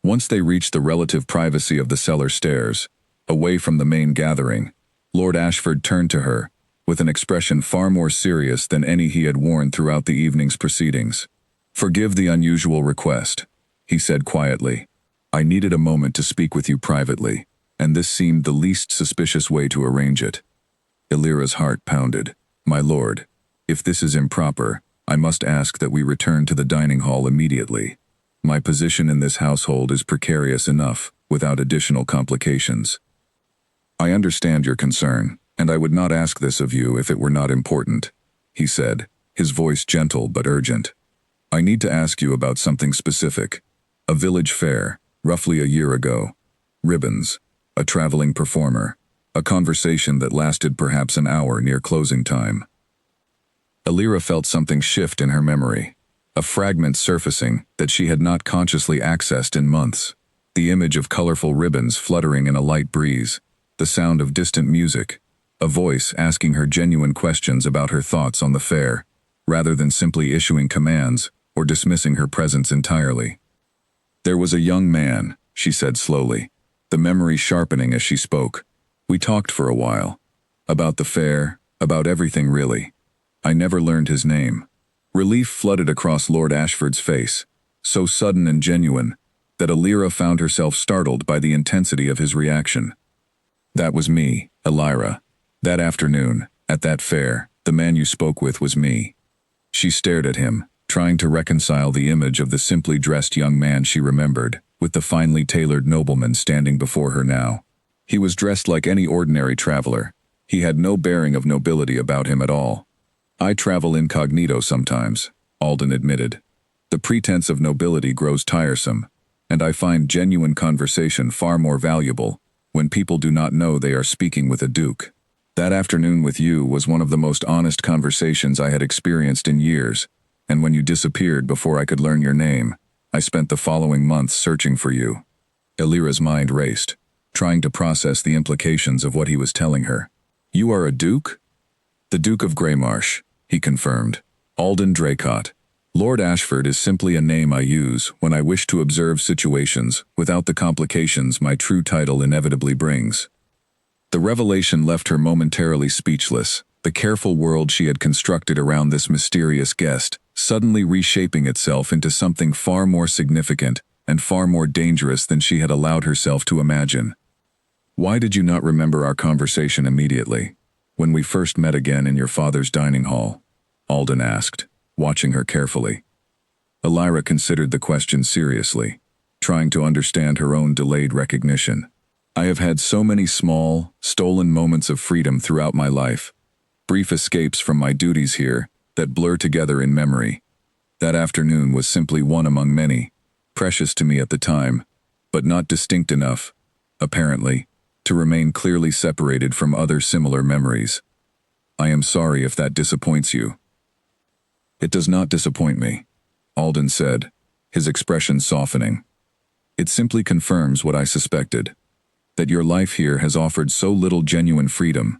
Once they reached the relative privacy of the cellar stairs, away from the main gathering, Lord Ashford turned to her, with an expression far more serious than any he had worn throughout the evening's proceedings. "Forgive the unusual request," he said quietly. "I needed a moment to speak with you privately, and this seemed the least suspicious way to arrange it." Elira's heart pounded. "My lord, if this is improper, I must ask that we return to the dining hall immediately. My position in this household is precarious enough, without additional complications." "I understand your concern, and I would not ask this of you if it were not important," he said, his voice gentle but urgent. "I need to ask you about something specific. A village fair, roughly a year ago. Ribbons. A traveling performer. A conversation that lasted perhaps an hour near closing time." Elira felt something shift in her memory, a fragment surfacing that she had not consciously accessed in months. The image of colorful ribbons fluttering in a light breeze, the sound of distant music, a voice asking her genuine questions about her thoughts on the fair, rather than simply issuing commands or dismissing her presence entirely. "There was a young man," she said slowly, the memory sharpening as she spoke. "We talked for a while. About the fair, about everything really. I never learned his name." Relief flooded across Lord Ashford's face, so sudden and genuine, that Elira found herself startled by the intensity of his reaction. "That was me, Elira. That afternoon, at that fair, the man you spoke with was me." She stared at him, trying to reconcile the image of the simply dressed young man she remembered, with the finely tailored nobleman standing before her now. He was dressed like any ordinary traveler. He had no bearing of nobility about him at all. "I travel incognito sometimes," Alden admitted. "The pretense of nobility grows tiresome, and I find genuine conversation far more valuable when people do not know they are speaking with a duke. That afternoon with you was one of the most honest conversations I had experienced in years, and when you disappeared before I could learn your name, I spent the following months searching for you." Elira's mind raced, trying to process the implications of what he was telling her. "You are a duke?" "The Duke of Greymarsh," he confirmed. "Alden Draycott. Lord Ashford is simply a name I use when I wish to observe situations without the complications my true title inevitably brings." The revelation left her momentarily speechless, the careful world she had constructed around this mysterious guest suddenly reshaping itself into something far more significant and far more dangerous than she had allowed herself to imagine. "Why did you not remember our conversation immediately, when we first met again in your father's dining hall?" Alden asked, watching her carefully. Elira considered the question seriously, trying to understand her own delayed recognition. "I have had so many small, stolen moments of freedom throughout my life, brief escapes from my duties here that blur together in memory. That afternoon was simply one among many, precious to me at the time, but not distinct enough, apparently, to remain clearly separated from other similar memories. I am sorry if that disappoints you." "It does not disappoint me," Alden said, his expression softening. "It simply confirms what I suspected, that your life here has offered so little genuine freedom,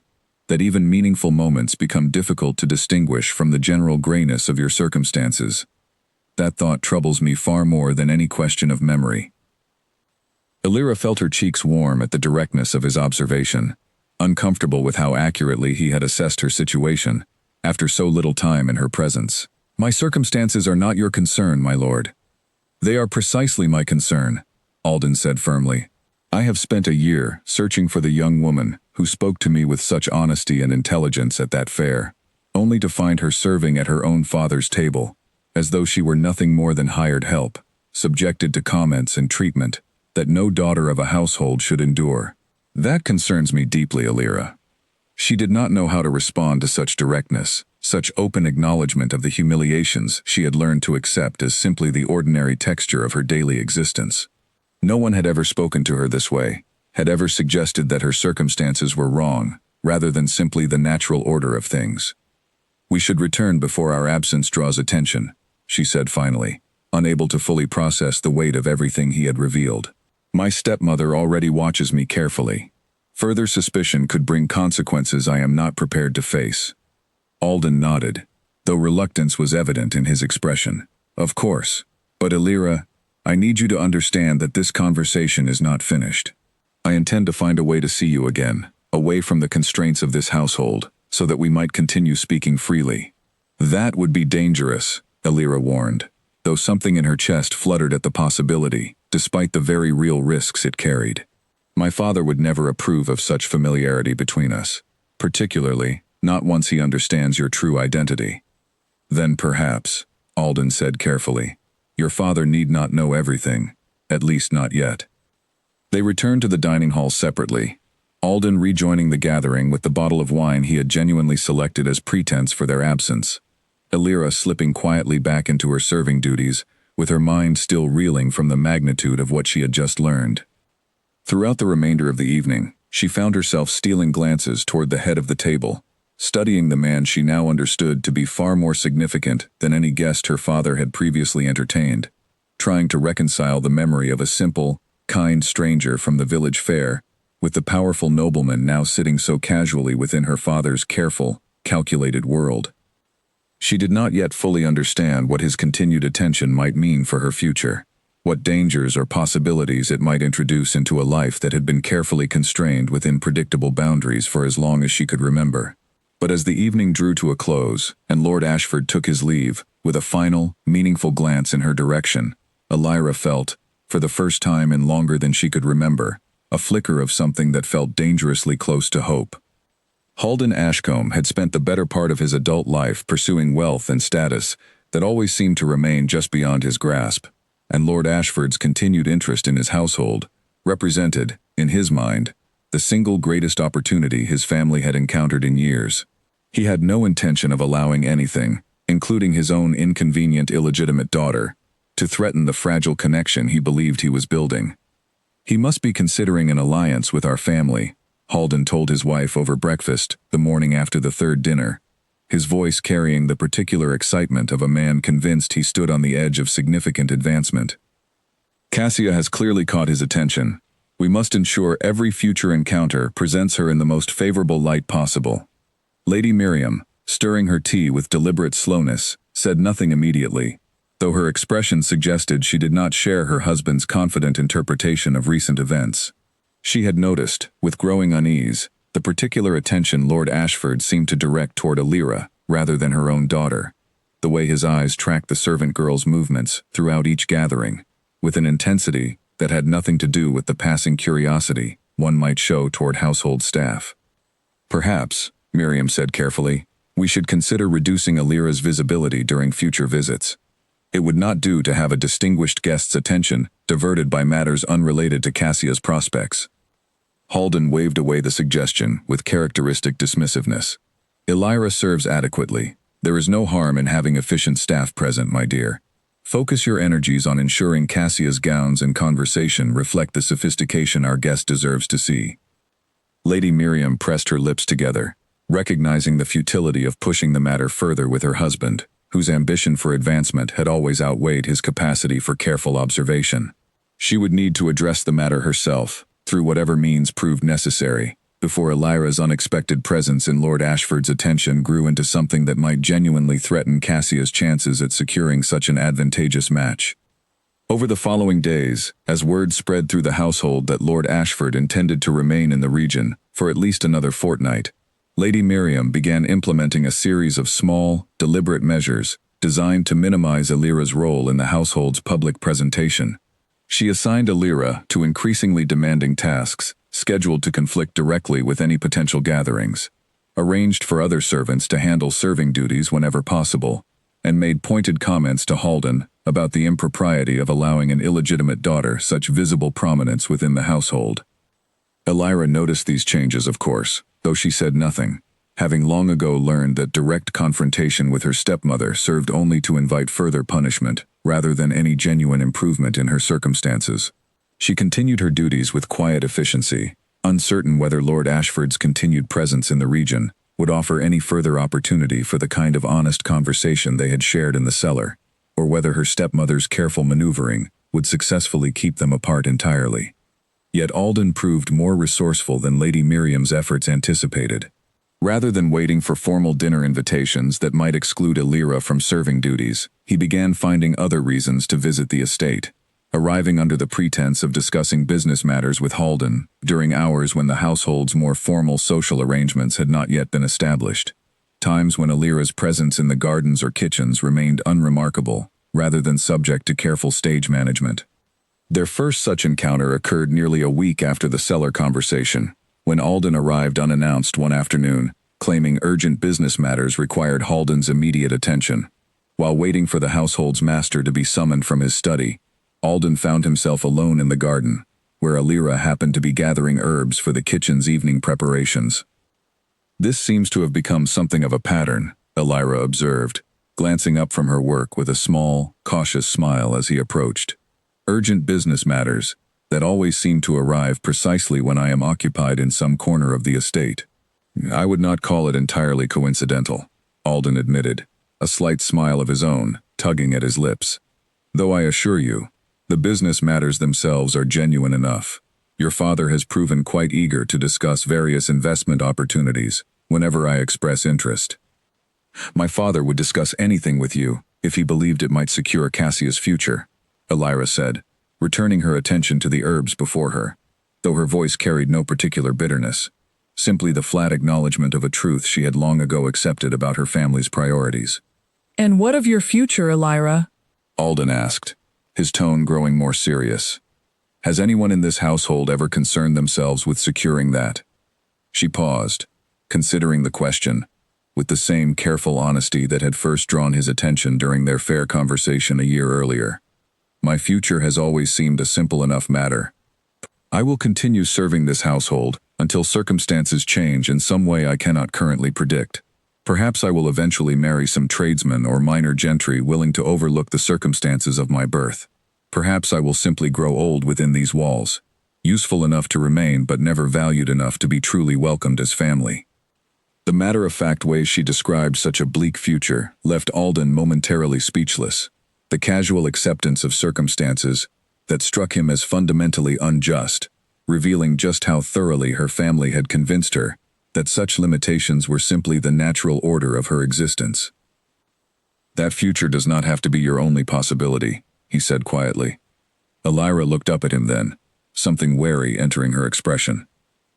that even meaningful moments become difficult to distinguish from the general grayness of your circumstances. That thought troubles me far more than any question of memory." Elira felt her cheeks warm at the directness of his observation, uncomfortable with how accurately he had assessed her situation, after so little time in her presence. "My circumstances are not your concern, my lord." "They are precisely my concern," Alden said firmly. "I have spent a year searching for the young woman who spoke to me with such honesty and intelligence at that fair, only to find her serving at her own father's table, as though she were nothing more than hired help, subjected to comments and treatment that no daughter of a household should endure. That concerns me deeply, Elira." She did not know how to respond to such directness, such open acknowledgement of the humiliations she had learned to accept as simply the ordinary texture of her daily existence. No one had ever spoken to her this way, had ever suggested that her circumstances were wrong, rather than simply the natural order of things. "We should return before our absence draws attention," she said finally, unable to fully process the weight of everything he had revealed. "My stepmother already watches me carefully. Further suspicion could bring consequences I am not prepared to face." Alden nodded, though reluctance was evident in his expression. "Of course. But Elira, I need you to understand that this conversation is not finished. I intend to find a way to see you again, away from the constraints of this household, so that we might continue speaking freely. That would be dangerous, Elira warned, though something in her chest fluttered at the possibility, despite the very real risks it carried. My father would never approve of such familiarity between us, particularly not once he understands your true identity. Then perhaps, Alden said carefully, your father need not know everything, at least not yet. They returned to the dining hall separately, Alden rejoining the gathering with the bottle of wine he had genuinely selected as pretense for their absence. Elira slipping quietly back into her serving duties, with her mind still reeling from the magnitude of what she had just learned. Throughout the remainder of the evening, she found herself stealing glances toward the head of the table, studying the man she now understood to be far more significant than any guest her father had previously entertained, trying to reconcile the memory of a simple, kind stranger from the village fair with the powerful nobleman now sitting so casually within her father's careful, calculated world. She did not yet fully understand what his continued attention might mean for her future, what dangers or possibilities it might introduce into a life that had been carefully constrained within predictable boundaries for as long as she could remember. But as the evening drew to a close, and Lord Ashford took his leave, with a final, meaningful glance in her direction, Elira felt, for the first time in longer than she could remember, a flicker of something that felt dangerously close to hope. Halden Ashcombe had spent the better part of his adult life pursuing wealth and status that always seemed to remain just beyond his grasp, and Lord Ashford's continued interest in his household represented, in his mind, the single greatest opportunity his family had encountered in years. He had no intention of allowing anything, including his own inconvenient illegitimate daughter, to threaten the fragile connection he believed he was building. He must be considering an alliance with our family, Halden told his wife over breakfast the morning after the third dinner, his voice carrying the particular excitement of a man convinced he stood on the edge of significant advancement. Cassia has clearly caught his attention. We must ensure every future encounter presents her in the most favorable light possible. Lady Miriam, stirring her tea with deliberate slowness, said nothing immediately, though her expression suggested she did not share her husband's confident interpretation of recent events. She had noticed, with growing unease, the particular attention Lord Ashford seemed to direct toward Elira rather than her own daughter, the way his eyes tracked the servant girl's movements throughout each gathering, with an intensity that had nothing to do with the passing curiosity one might show toward household staff. Perhaps, Miriam said carefully, we should consider reducing Elira's visibility during future visits. It would not do to have a distinguished guest's attention diverted by matters unrelated to Cassia's prospects. Halden waved away the suggestion with characteristic dismissiveness. Elira serves adequately. There is no harm in having efficient staff present, my dear. Focus your energies on ensuring Cassia's gowns and conversation reflect the sophistication our guest deserves to see. Lady Miriam pressed her lips together, recognizing the futility of pushing the matter further with her husband, whose ambition for advancement had always outweighed his capacity for careful observation. She would need to address the matter herself, through whatever means proved necessary, before Elira's unexpected presence in Lord Ashford's attention grew into something that might genuinely threaten Cassia's chances at securing such an advantageous match. Over the following days, as word spread through the household that Lord Ashford intended to remain in the region for at least another fortnight, Lady Miriam began implementing a series of small, deliberate measures designed to minimize Elira's role in the household's public presentation. She assigned Elira to increasingly demanding tasks, scheduled to conflict directly with any potential gatherings, arranged for other servants to handle serving duties whenever possible, and made pointed comments to Halden about the impropriety of allowing an illegitimate daughter such visible prominence within the household. Elira noticed these changes, of course, though she said nothing, having long ago learned that direct confrontation with her stepmother served only to invite further punishment, rather than any genuine improvement in her circumstances. She continued her duties with quiet efficiency, uncertain whether Lord Ashford's continued presence in the region would offer any further opportunity for the kind of honest conversation they had shared in the cellar, or whether her stepmother's careful maneuvering would successfully keep them apart entirely. Yet Alden proved more resourceful than Lady Miriam's efforts anticipated. Rather than waiting for formal dinner invitations that might exclude Elira from serving duties, he began finding other reasons to visit the estate, arriving under the pretense of discussing business matters with Halden during hours when the household's more formal social arrangements had not yet been established. Times when Alira's presence in the gardens or kitchens remained unremarkable, rather than subject to careful stage management. Their first such encounter occurred nearly a week after the cellar conversation, when Alden arrived unannounced one afternoon, claiming urgent business matters required Halden's immediate attention. While waiting for the household's master to be summoned from his study, Alden found himself alone in the garden, where Alira happened to be gathering herbs for the kitchen's evening preparations. "This seems to have become something of a pattern," Alira observed, glancing up from her work with a small, cautious smile as he approached. "Urgent business matters that always seem to arrive precisely when I am occupied in some corner of the estate." "I would not call it entirely coincidental," Alden admitted, a slight smile of his own tugging at his lips. "Though I assure you, the business matters themselves are genuine enough. Your father has proven quite eager to discuss various investment opportunities whenever I express interest." "My father would discuss anything with you if he believed it might secure Cassia's future," Alira said, returning her attention to the herbs before her, though her voice carried no particular bitterness, simply the flat acknowledgement of a truth she had long ago accepted about her family's priorities. "And what of your future, Alira?" Alden asked, his tone growing more serious. "Has anyone in this household ever concerned themselves with securing that?" She paused, considering the question, with the same careful honesty that had first drawn his attention during their fair conversation a year earlier. "My future has always seemed a simple enough matter. I will continue serving this household until circumstances change in some way I cannot currently predict. Perhaps I will eventually marry some tradesman or minor gentry willing to overlook the circumstances of my birth. Perhaps I will simply grow old within these walls, useful enough to remain but never valued enough to be truly welcomed as family." The matter-of-fact way she described such a bleak future left Alden momentarily speechless. The casual acceptance of circumstances that struck him as fundamentally unjust, revealing just how thoroughly her family had convinced her that such limitations were simply the natural order of her existence. "That future does not have to be your only possibility," he said quietly. Alira looked up at him then, something wary entering her expression.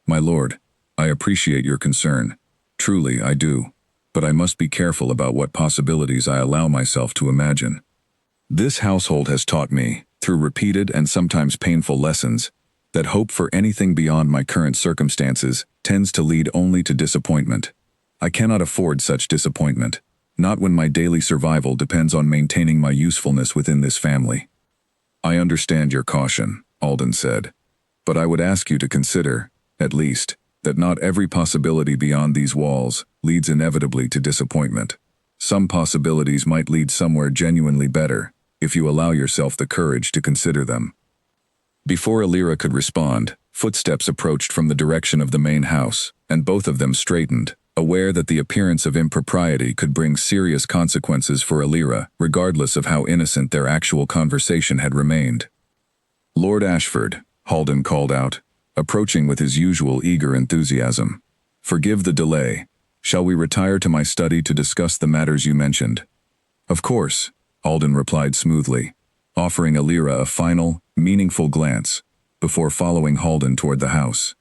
"My lord, I appreciate your concern. Truly, I do. But I must be careful about what possibilities I allow myself to imagine. This household has taught me, through repeated and sometimes painful lessons, that hope for anything beyond my current circumstances tends to lead only to disappointment. I cannot afford such disappointment, not when my daily survival depends on maintaining my usefulness within this family." "I understand your caution," Alden said, "but I would ask you to consider, at least, that not every possibility beyond these walls leads inevitably to disappointment. Some possibilities might lead somewhere genuinely better, if you allow yourself the courage to consider them." Before Alira could respond, footsteps approached from the direction of the main house, and both of them straightened, aware that the appearance of impropriety could bring serious consequences for Alira, regardless of how innocent their actual conversation had remained. "Lord Ashford," Halden called out, approaching with his usual eager enthusiasm. "Forgive the delay. Shall we retire to my study to discuss the matters you mentioned?" "Of course," Alden replied smoothly, offering Alira a final, meaningful glance, before following Halden toward the house.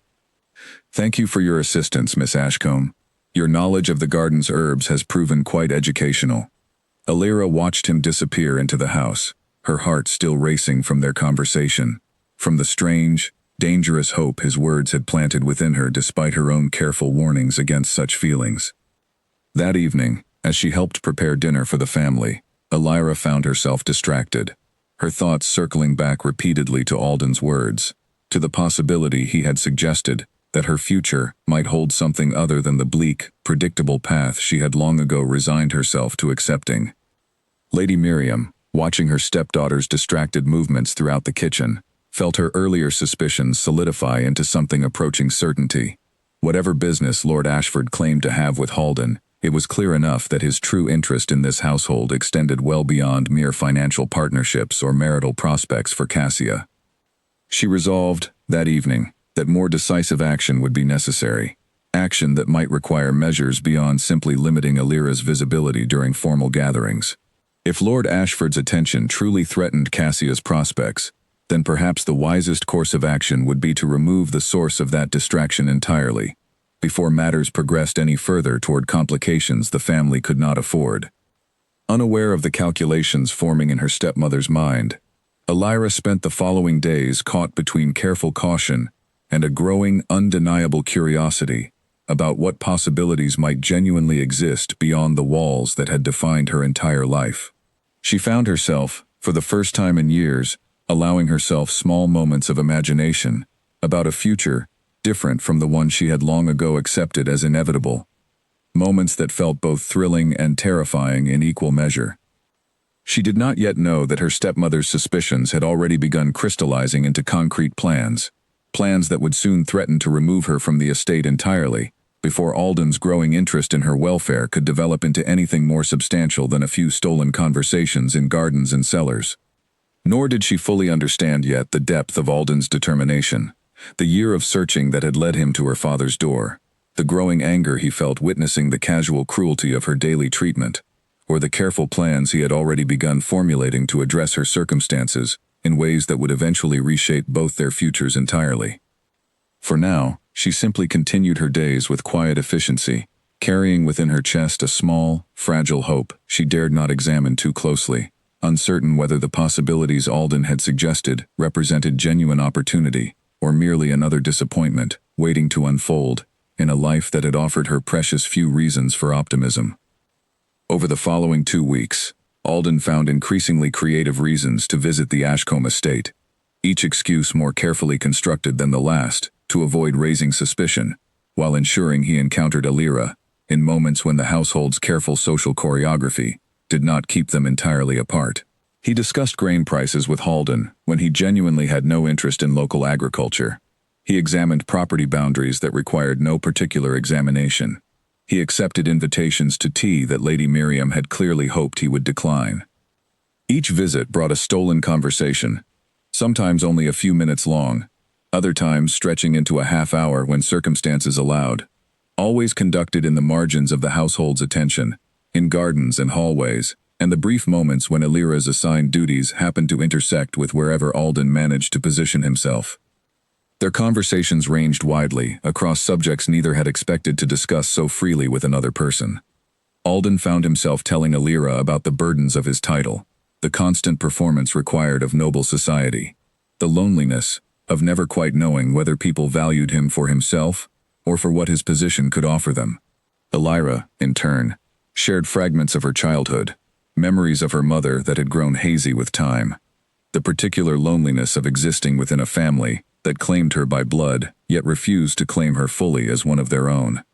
"Thank you for your assistance, Miss Ashcombe. Your knowledge of the garden's herbs has proven quite educational." Alira watched him disappear into the house, her heart still racing from their conversation, from the strange, dangerous hope his words had planted within her despite her own careful warnings against such feelings. That evening, as she helped prepare dinner for the family, Alira found herself distracted, her thoughts circling back repeatedly to Alden's words, to the possibility he had suggested that her future might hold something other than the bleak, predictable path she had long ago resigned herself to accepting. Lady Miriam, watching her stepdaughter's distracted movements throughout the kitchen, felt her earlier suspicions solidify into something approaching certainty. Whatever business Lord Ashford claimed to have with Halden, it was clear enough that his true interest in this household extended well beyond mere financial partnerships or marital prospects for Cassia. She resolved, that evening, that more decisive action would be necessary, action that might require measures beyond simply limiting Alira's visibility during formal gatherings. If Lord Ashford's attention truly threatened Cassia's prospects, then perhaps the wisest course of action would be to remove the source of that distraction entirely, before matters progressed any further toward complications the family could not afford. Unaware of the calculations forming in her stepmother's mind, Elira spent the following days caught between careful caution and a growing, undeniable curiosity about what possibilities might genuinely exist beyond the walls that had defined her entire life. She found herself, for the first time in years, allowing herself small moments of imagination about a future different from the one she had long ago accepted as inevitable. Moments that felt both thrilling and terrifying in equal measure. She did not yet know that her stepmother's suspicions had already begun crystallizing into concrete plans that would soon threaten to remove her from the estate entirely, before Alden's growing interest in her welfare could develop into anything more substantial than a few stolen conversations in gardens and cellars. Nor did she fully understand yet the depth of Alden's determination, the year of searching that had led him to her father's door, the growing anger he felt witnessing the casual cruelty of her daily treatment, or the careful plans he had already begun formulating to address her circumstances in ways that would eventually reshape both their futures entirely. For now, she simply continued her days with quiet efficiency, carrying within her chest a small, fragile hope she dared not examine too closely, uncertain whether the possibilities Alden had suggested represented genuine opportunity or merely another disappointment waiting to unfold in a life that had offered her precious few reasons for optimism. Over the following 2 weeks, Alden found increasingly creative reasons to visit the Ashcombe estate, each excuse more carefully constructed than the last, to avoid raising suspicion, while ensuring he encountered Elira in moments when the household's careful social choreography did not keep them entirely apart. He discussed grain prices with Halden when he genuinely had no interest in local agriculture. He examined property boundaries that required no particular examination. He accepted invitations to tea that Lady Miriam had clearly hoped he would decline. Each visit brought a stolen conversation, sometimes only a few minutes long, other times stretching into a half hour when circumstances allowed, always conducted in the margins of the household's attention, in gardens and hallways, and the brief moments when Elira's assigned duties happened to intersect with wherever Alden managed to position himself. Their conversations ranged widely, across subjects neither had expected to discuss so freely with another person. Alden found himself telling Elira about the burdens of his title, the constant performance required of noble society, the loneliness of never quite knowing whether people valued him for himself or for what his position could offer them. Elira, in turn, shared fragments of her childhood, memories of her mother that had grown hazy with time, the particular loneliness of existing within a family that claimed her by blood, yet refused to claim her fully as one of their own.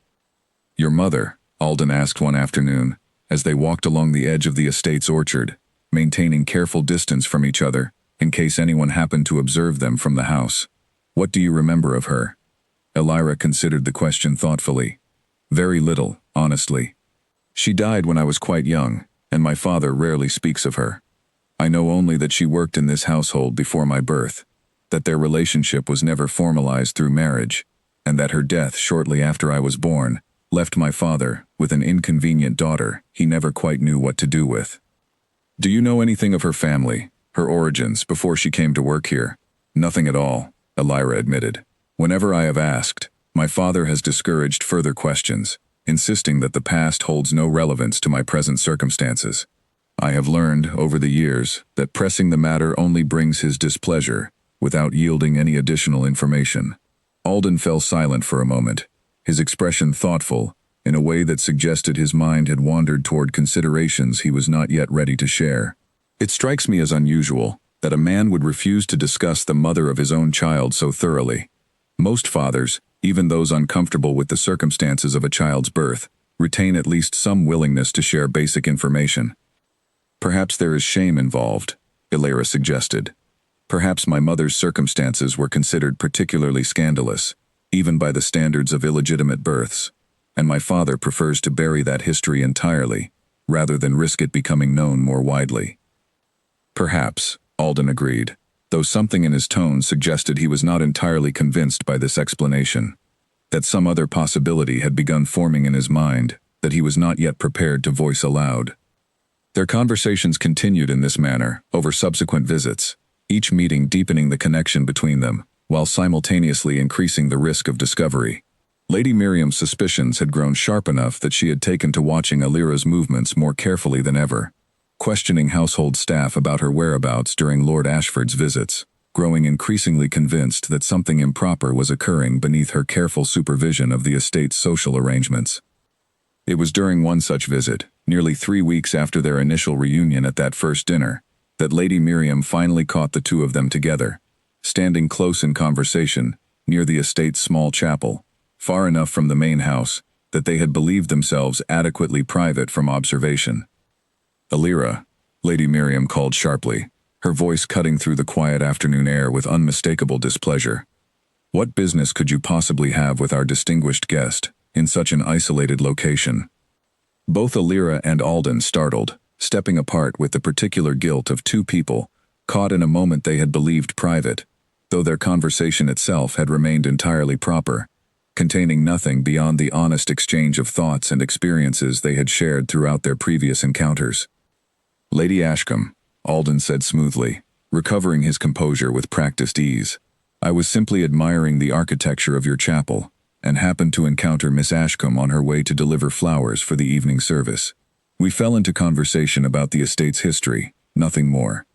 "Your mother?" Alden asked one afternoon, as they walked along the edge of the estate's orchard, maintaining careful distance from each other, in case anyone happened to observe them from the house. "What do you remember of her?" Elira considered the question thoughtfully. "Very little, honestly. She died when I was quite young, and my father rarely speaks of her. I know only that she worked in this household before my birth, that their relationship was never formalized through marriage, and that her death shortly after I was born left my father with an inconvenient daughter he never quite knew what to do with." "Do you know anything of her family, her origins, before she came to work here?" "Nothing at all," Elira admitted. "Whenever I have asked, my father has discouraged further questions, insisting that the past holds no relevance to my present circumstances. I have learned, over the years, that pressing the matter only brings his displeasure, without yielding any additional information." Alden fell silent for a moment, his expression thoughtful, in a way that suggested his mind had wandered toward considerations he was not yet ready to share. "It strikes me as unusual that a man would refuse to discuss the mother of his own child so thoroughly. Most fathers, even those uncomfortable with the circumstances of a child's birth, retain at least some willingness to share basic information." "Perhaps there is shame involved," Elira suggested. "Perhaps my mother's circumstances were considered particularly scandalous, even by the standards of illegitimate births, and my father prefers to bury that history entirely, rather than risk it becoming known more widely." "Perhaps," Alden agreed, though something in his tone suggested he was not entirely convinced by this explanation, that some other possibility had begun forming in his mind that he was not yet prepared to voice aloud. Their conversations continued in this manner over subsequent visits, each meeting deepening the connection between them, while simultaneously increasing the risk of discovery. Lady Miriam's suspicions had grown sharp enough that she had taken to watching Alira's movements more carefully than ever, questioning household staff about her whereabouts during Lord Ashford's visits, growing increasingly convinced that something improper was occurring beneath her careful supervision of the estate's social arrangements. It was during one such visit, nearly 3 weeks after their initial reunion at that first dinner, that Lady Miriam finally caught the two of them together, standing close in conversation, near the estate's small chapel, far enough from the main house that they had believed themselves adequately private from observation. "Alira," Lady Miriam called sharply, her voice cutting through the quiet afternoon air with unmistakable displeasure. "What business could you possibly have with our distinguished guest, in such an isolated location?" Both Alira and Alden startled, stepping apart with the particular guilt of two people, caught in a moment they had believed private, though their conversation itself had remained entirely proper, containing nothing beyond the honest exchange of thoughts and experiences they had shared throughout their previous encounters. "Lady Ashcombe," Alden said smoothly, recovering his composure with practiced ease, "I was simply admiring the architecture of your chapel, and happened to encounter Miss Ashcombe on her way to deliver flowers for the evening service. We fell into conversation about the estate's history, nothing more."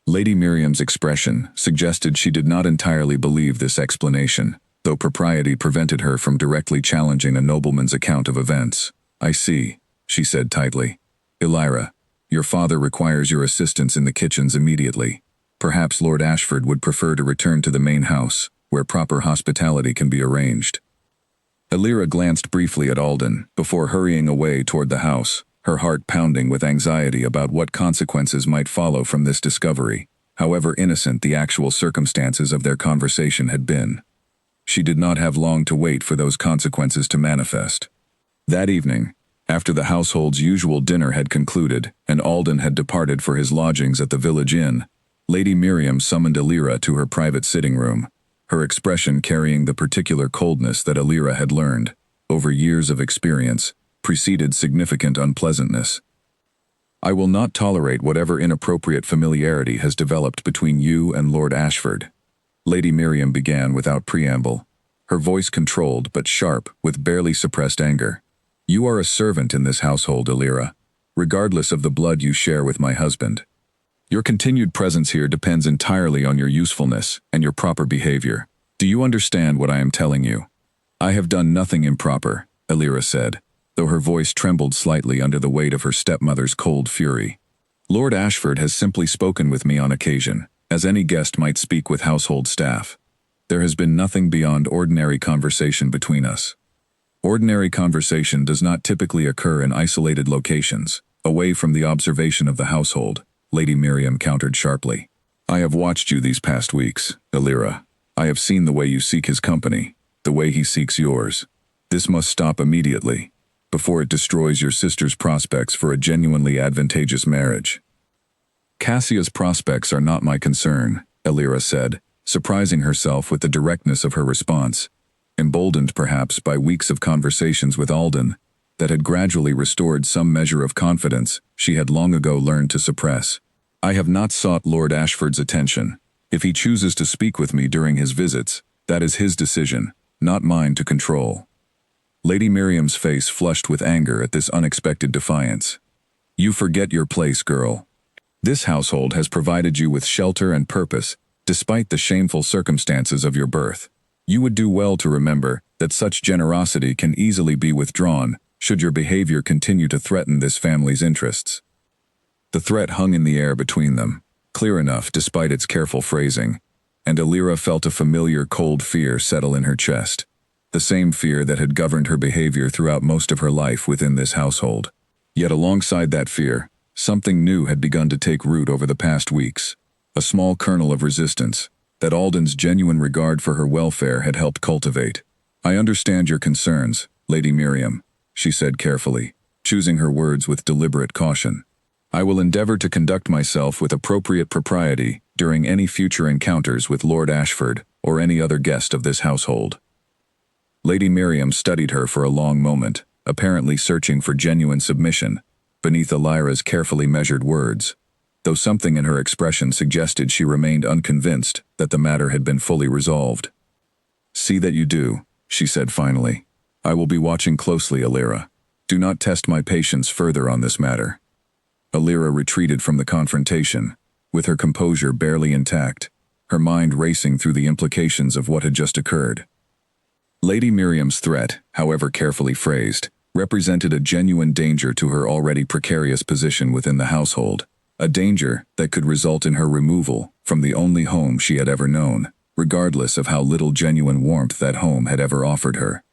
Lady Miriam's expression suggested she did not entirely believe this explanation, though propriety prevented her from directly challenging a nobleman's account of events. "I see," she said tightly. "Alira, your father requires your assistance in the kitchens immediately. Perhaps Lord Ashford would prefer to return to the main house, where proper hospitality can be arranged." Alira glanced briefly at Alden before hurrying away toward the house, her heart pounding with anxiety about what consequences might follow from this discovery, however innocent the actual circumstances of their conversation had been. She did not have long to wait for those consequences to manifest. That evening, after the household's usual dinner had concluded and Alden had departed for his lodgings at the village inn, Lady Miriam summoned Alira to her private sitting room, her expression carrying the particular coldness that Alira had learned, over years of experience, preceded significant unpleasantness. "I will not tolerate whatever inappropriate familiarity has developed between you and Lord Ashford," Lady Miriam began without preamble, her voice controlled but sharp with barely suppressed anger. "You are a servant in this household, Alira, regardless of the blood you share with my husband. Your continued presence here depends entirely on your usefulness and your proper behavior. Do you understand what I am telling you?" "I have done nothing improper," Alira said, though her voice trembled slightly under the weight of her stepmother's cold fury. "Lord Ashford has simply spoken with me on occasion, as any guest might speak with household staff. There has been nothing beyond ordinary conversation between us." "Ordinary conversation does not typically occur in isolated locations, away from the observation of the household," Lady Miriam countered sharply. "I have watched you these past weeks, Alira. I have seen the way you seek his company, the way he seeks yours. This must stop immediately, before it destroys your sister's prospects for a genuinely advantageous marriage." "Cassia's prospects are not my concern," Alira said, surprising herself with the directness of her response, emboldened perhaps by weeks of conversations with Alden that had gradually restored some measure of confidence she had long ago learned to suppress. "I have not sought Lord Ashford's attention. If he chooses to speak with me during his visits, that is his decision, not mine to control." Lady Miriam's face flushed with anger at this unexpected defiance. "You forget your place, girl. This household has provided you with shelter and purpose, despite the shameful circumstances of your birth. You would do well to remember that such generosity can easily be withdrawn should your behavior continue to threaten this family's interests." The threat hung in the air between them, clear enough despite its careful phrasing, and Alira felt a familiar cold fear settle in her chest, the same fear that had governed her behavior throughout most of her life within this household. Yet alongside that fear, something new had begun to take root over the past weeks, a small kernel of resistance that Alden's genuine regard for her welfare had helped cultivate. "I understand your concerns, Lady Miriam," she said carefully, choosing her words with deliberate caution. "I will endeavor to conduct myself with appropriate propriety during any future encounters with Lord Ashford or any other guest of this household." Lady Miriam studied her for a long moment, apparently searching for genuine submission beneath Alira's carefully measured words. though something in her expression suggested she remained unconvinced that the matter had been fully resolved. "See that you do," she said finally. "I will be watching closely, Alira. Do not test my patience further on this matter." Alira retreated from the confrontation, with her composure barely intact, her mind racing through the implications of what had just occurred. Lady Miriam's threat, however carefully phrased, represented a genuine danger to her already precarious position within the household, a danger that could result in her removal from the only home she had ever known, regardless of how little genuine warmth that home had ever offered her.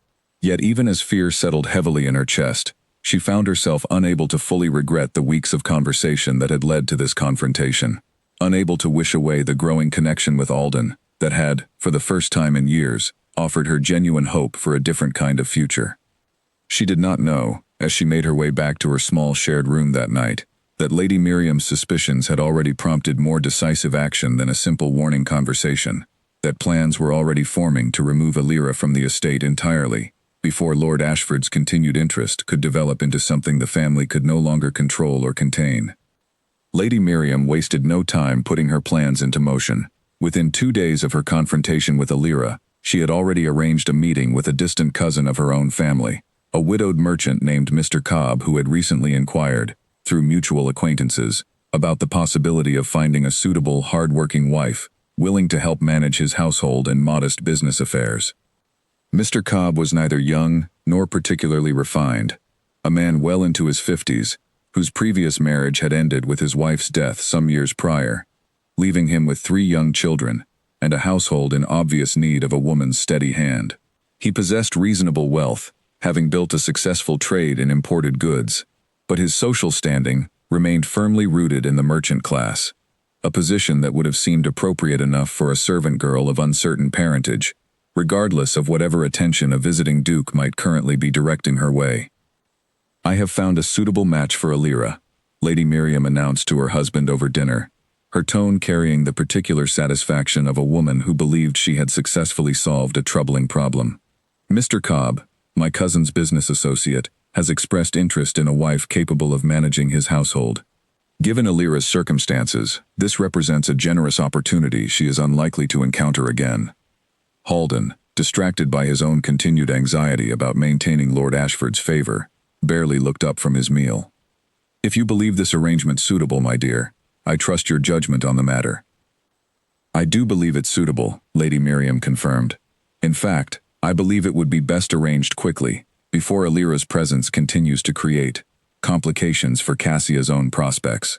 Yet even as fear settled heavily in her chest, she found herself unable to fully regret the weeks of conversation that had led to this confrontation, unable to wish away the growing connection with Alden that had, for the first time in years, offered her genuine hope for a different kind of future. She did not know, as she made her way back to her small shared room that night, that Lady Miriam's suspicions had already prompted more decisive action than a simple warning conversation, that plans were already forming to remove Alira from the estate entirely, before Lord Ashford's continued interest could develop into something the family could no longer control or contain. Lady Miriam wasted no time putting her plans into motion. Within 2 days of her confrontation with Alira, she had already arranged a meeting with a distant cousin of her own family, a widowed merchant named Mr. Cobb who had recently inquired, through mutual acquaintances, about the possibility of finding a suitable, hard-working wife, willing to help manage his household and modest business affairs. Mr. Cobb was neither young nor particularly refined, a man well into his 50s, whose previous marriage had ended with his wife's death some years prior, leaving him with 3 young children and a household in obvious need of a woman's steady hand. He possessed reasonable wealth, having built a successful trade in imported goods, but his social standing remained firmly rooted in the merchant class, a position that would have seemed appropriate enough for a servant girl of uncertain parentage, regardless of whatever attention a visiting duke might currently be directing her way. "I have found a suitable match for Alira," Lady Miriam announced to her husband over dinner, her tone carrying the particular satisfaction of a woman who believed she had successfully solved a troubling problem. "Mr. Cobb, my cousin's business associate, has expressed interest in a wife capable of managing his household. Given Alira's circumstances, this represents a generous opportunity she is unlikely to encounter again." Halden, distracted by his own continued anxiety about maintaining Lord Ashford's favor, barely looked up from his meal. "If you believe this arrangement suitable, my dear, I trust your judgment on the matter." "I do believe it's suitable," Lady Miriam confirmed. "In fact, I believe it would be best arranged quickly, before Alira's presence continues to create complications for Cassia's own prospects."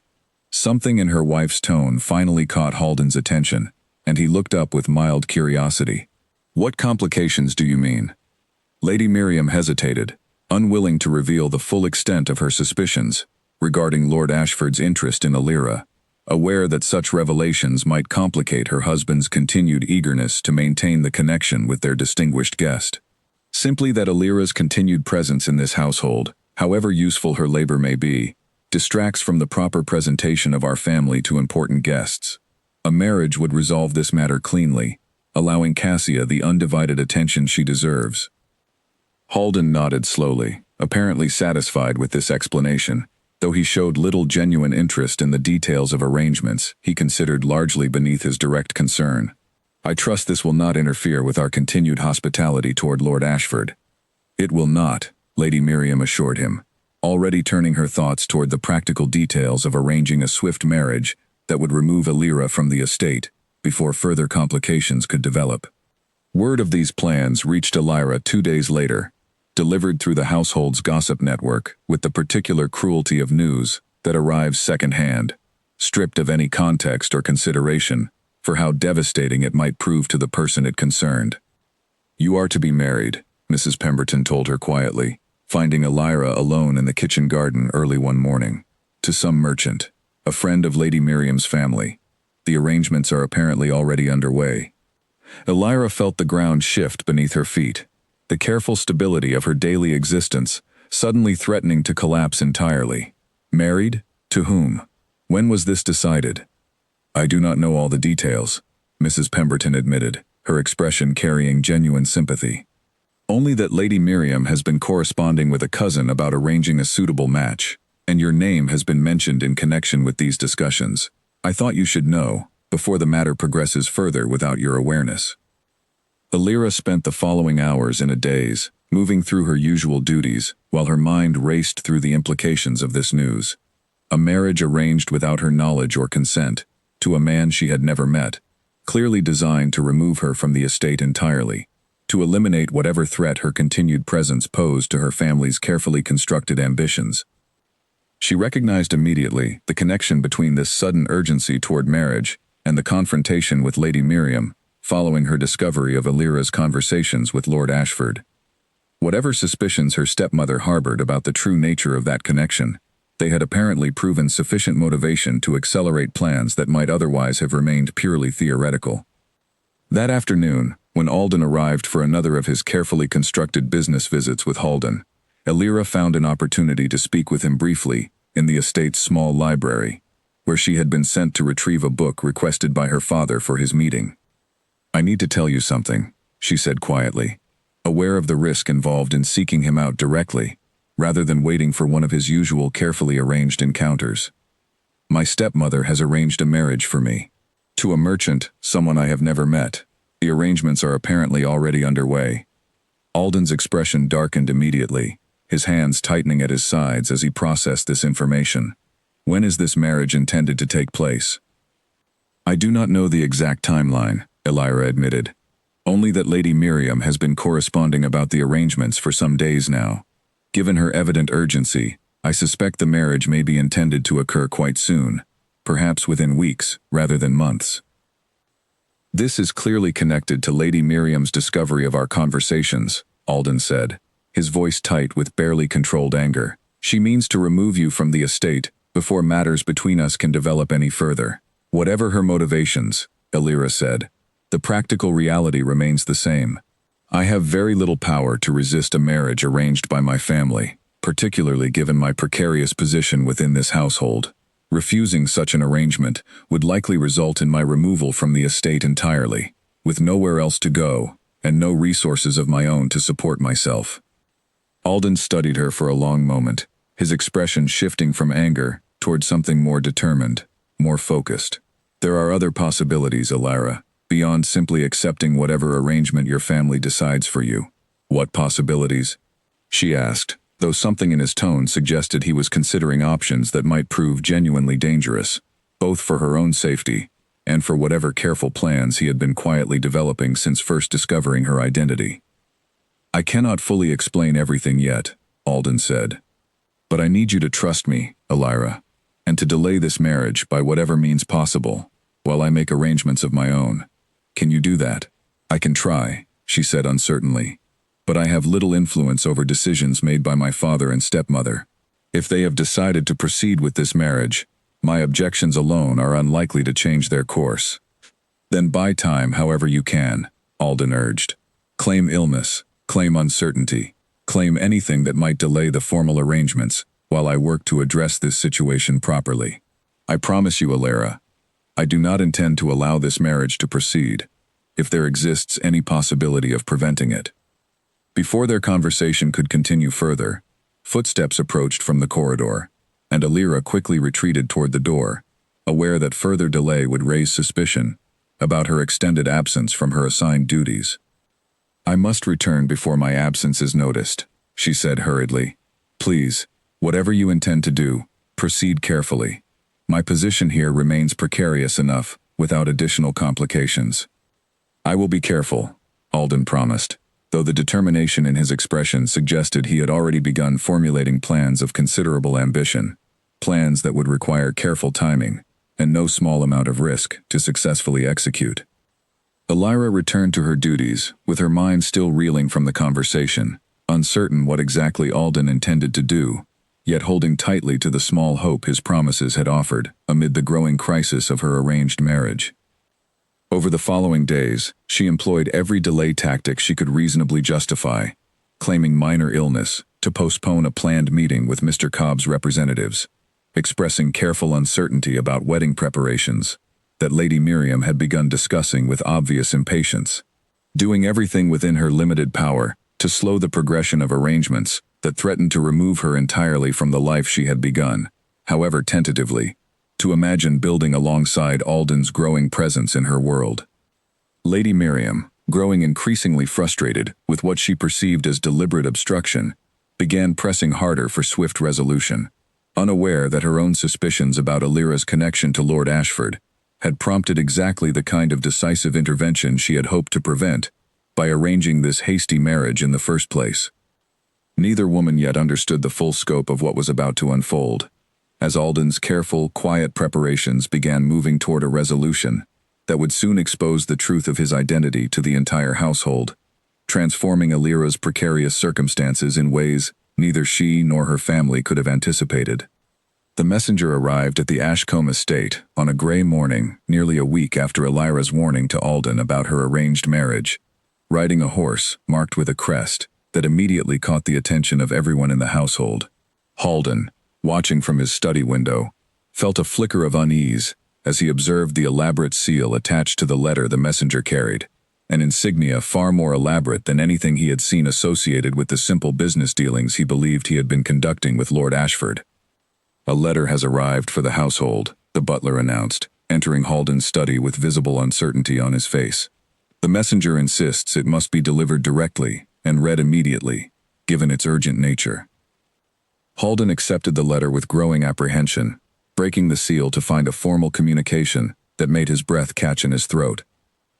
Something in her wife's tone finally caught Halden's attention, and he looked up with mild curiosity. "What complications do you mean?" Lady Miriam hesitated, unwilling to reveal the full extent of her suspicions regarding Lord Ashford's interest in Alira, aware that such revelations might complicate her husband's continued eagerness to maintain the connection with their distinguished guest. "Simply that Alira's continued presence in this household, however useful her labor may be, distracts from the proper presentation of our family to important guests. A marriage would resolve this matter cleanly, allowing Cassia the undivided attention she deserves." Halden nodded slowly, apparently satisfied with this explanation, though he showed little genuine interest in the details of arrangements he considered largely beneath his direct concern. "I trust this will not interfere with our continued hospitality toward Lord Ashford." "It will not," Lady Miriam assured him, already turning her thoughts toward the practical details of arranging a swift marriage that would remove Alira from the estate before further complications could develop. Word of these plans reached Alira 2 days later, delivered through the household's gossip network with the particular cruelty of news that arrives second-hand, stripped of any context or consideration for how devastating it might prove to the person it concerned. "You are to be married," Mrs. Pemberton told her quietly, finding Alira alone in the kitchen garden early one morning, "to some merchant, a friend of Lady Miriam's family. The arrangements are apparently already underway." Alira felt the ground shift beneath her feet, the careful stability of her daily existence suddenly threatening to collapse entirely. Married? To whom? When was this decided? "I do not know all the details," Mrs. Pemberton admitted, her expression carrying genuine sympathy. "Only that Lady Miriam has been corresponding with a cousin about arranging a suitable match, and your name has been mentioned in connection with these discussions. I thought you should know, before the matter progresses further without your awareness." Alira spent the following hours in a daze, moving through her usual duties, while her mind raced through the implications of this news. A marriage arranged without her knowledge or consent, to a man she had never met, clearly designed to remove her from the estate entirely, to eliminate whatever threat her continued presence posed to her family's carefully constructed ambitions. She recognized immediately the connection between this sudden urgency toward marriage and the confrontation with Lady Miriam, following her discovery of Alira's conversations with Lord Ashford. Whatever suspicions her stepmother harbored about the true nature of that connection, they had apparently proven sufficient motivation to accelerate plans that might otherwise have remained purely theoretical. That afternoon, when Alden arrived for another of his carefully constructed business visits with Halden, Alira found an opportunity to speak with him briefly in the estate's small library, where she had been sent to retrieve a book requested by her father for his meeting. "I need to tell you something," she said quietly, aware of the risk involved in seeking him out directly, rather than waiting for one of his usual carefully arranged encounters. "My stepmother has arranged a marriage for me. To a merchant, someone I have never met. The arrangements are apparently already underway." Alden's expression darkened immediately, his hands tightening at his sides as he processed this information. "When is this marriage intended to take place?" "I do not know the exact timeline," Alira admitted. "Only that Lady Miriam has been corresponding about the arrangements for some days now. Given her evident urgency, I suspect the marriage may be intended to occur quite soon, perhaps within weeks rather than months." "This is clearly connected to Lady Miriam's discovery of our conversations," Alden said, his voice tight with barely controlled anger. "She means to remove you from the estate before matters between us can develop any further. Whatever her motivations," Alira said, "the practical reality remains the same. I have very little power to resist a marriage arranged by my family, particularly given my precarious position within this household. Refusing such an arrangement would likely result in my removal from the estate entirely, with nowhere else to go, and no resources of my own to support myself." Alden studied her for a long moment, his expression shifting from anger toward something more determined, more focused. "There are other possibilities, Alira, beyond simply accepting whatever arrangement your family decides for you." "What possibilities?" she asked, though something in his tone suggested he was considering options that might prove genuinely dangerous, both for her own safety and for whatever careful plans he had been quietly developing since first discovering her identity. "I cannot fully explain everything yet," Alden said. "But I need you to trust me, Alira, and to delay this marriage by whatever means possible, while I make arrangements of my own. Can you do that?" "I can try," she said uncertainly, "but I have little influence over decisions made by my father and stepmother. If they have decided to proceed with this marriage, my objections alone are unlikely to change their course." "Then buy time however you can," Alden urged. "Claim illness, claim uncertainty, claim anything that might delay the formal arrangements while I work to address this situation properly. I promise you, Alira, I do not intend to allow this marriage to proceed, if there exists any possibility of preventing it." Before their conversation could continue further, footsteps approached from the corridor, and Alira quickly retreated toward the door, aware that further delay would raise suspicion about her extended absence from her assigned duties. "I must return before my absence is noticed," she said hurriedly. "Please, whatever you intend to do, proceed carefully. My position here remains precarious enough without additional complications." "I will be careful," Alden promised, though the determination in his expression suggested he had already begun formulating plans of considerable ambition, plans that would require careful timing and no small amount of risk to successfully execute. Alira returned to her duties, with her mind still reeling from the conversation, uncertain what exactly Alden intended to do, yet holding tightly to the small hope his promises had offered amid the growing crisis of her arranged marriage. Over the following days, she employed every delay tactic she could reasonably justify, claiming minor illness to postpone a planned meeting with Mr. Cobb's representatives, expressing careful uncertainty about wedding preparations that Lady Miriam had begun discussing with obvious impatience, doing everything within her limited power to slow the progression of arrangements that threatened to remove her entirely from the life she had begun, however tentatively, to imagine building alongside Alden's growing presence in her world. Lady Miriam, growing increasingly frustrated with what she perceived as deliberate obstruction, began pressing harder for swift resolution, unaware that her own suspicions about Alira's connection to Lord Ashford had prompted exactly the kind of decisive intervention she had hoped to prevent by arranging this hasty marriage in the first place. Neither woman yet understood the full scope of what was about to unfold, as Alden's careful, quiet preparations began moving toward a resolution that would soon expose the truth of his identity to the entire household, transforming Alira's precarious circumstances in ways neither she nor her family could have anticipated. The messenger arrived at the Ashcombe estate on a grey morning nearly a week after Alira's warning to Alden about her arranged marriage, riding a horse marked with a crest that immediately caught the attention of everyone in the household. Alden, watching from his study window, felt a flicker of unease as he observed the elaborate seal attached to the letter the messenger carried, an insignia far more elaborate than anything he had seen associated with the simple business dealings he believed he had been conducting with Lord Ashford. "A letter has arrived for the household," the butler announced, entering Alden's study with visible uncertainty on his face. "The messenger insists it must be delivered directly and read immediately, given its urgent nature." Alden accepted the letter with growing apprehension, breaking the seal to find a formal communication that made his breath catch in his throat.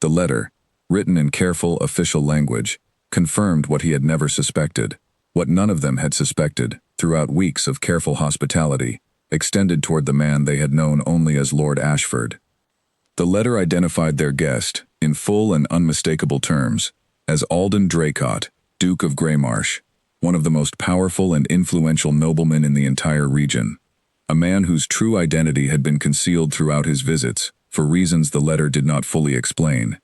The letter, written in careful official language, confirmed what he had never suspected, what none of them had suspected throughout weeks of careful hospitality extended toward the man they had known only as Lord Ashford. The letter identified their guest, in full and unmistakable terms, as Alden Draycott, Duke of Greymarsh, one of the most powerful and influential noblemen in the entire region, a man whose true identity had been concealed throughout his visits for reasons the letter did not fully explain,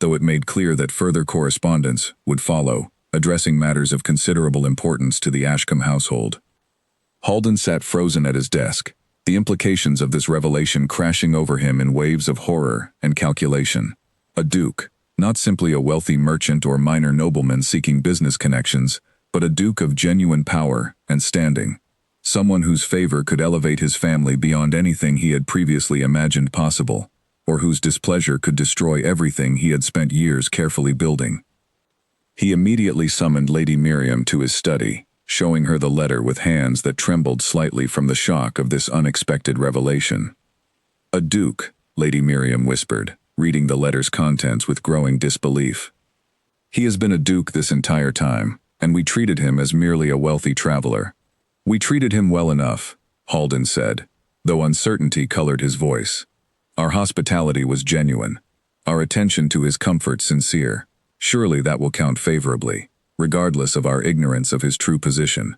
though it made clear that further correspondence would follow, addressing matters of considerable importance to the Ashcombe household. Alden sat frozen at his desk, the implications of this revelation crashing over him in waves of horror and calculation. A duke, not simply a wealthy merchant or minor nobleman seeking business connections, but a duke of genuine power and standing, someone whose favor could elevate his family beyond anything he had previously imagined possible, or whose displeasure could destroy everything he had spent years carefully building. He immediately summoned Lady Miriam to his study, showing her the letter with hands that trembled slightly from the shock of this unexpected revelation. "A duke," Lady Miriam whispered, reading the letter's contents with growing disbelief. "He has been a duke this entire time, and we treated him as merely a wealthy traveler." "We treated him well enough," Alden said, though uncertainty colored his voice. "Our hospitality was genuine, our attention to his comfort sincere. Surely that will count favorably, regardless of our ignorance of his true position."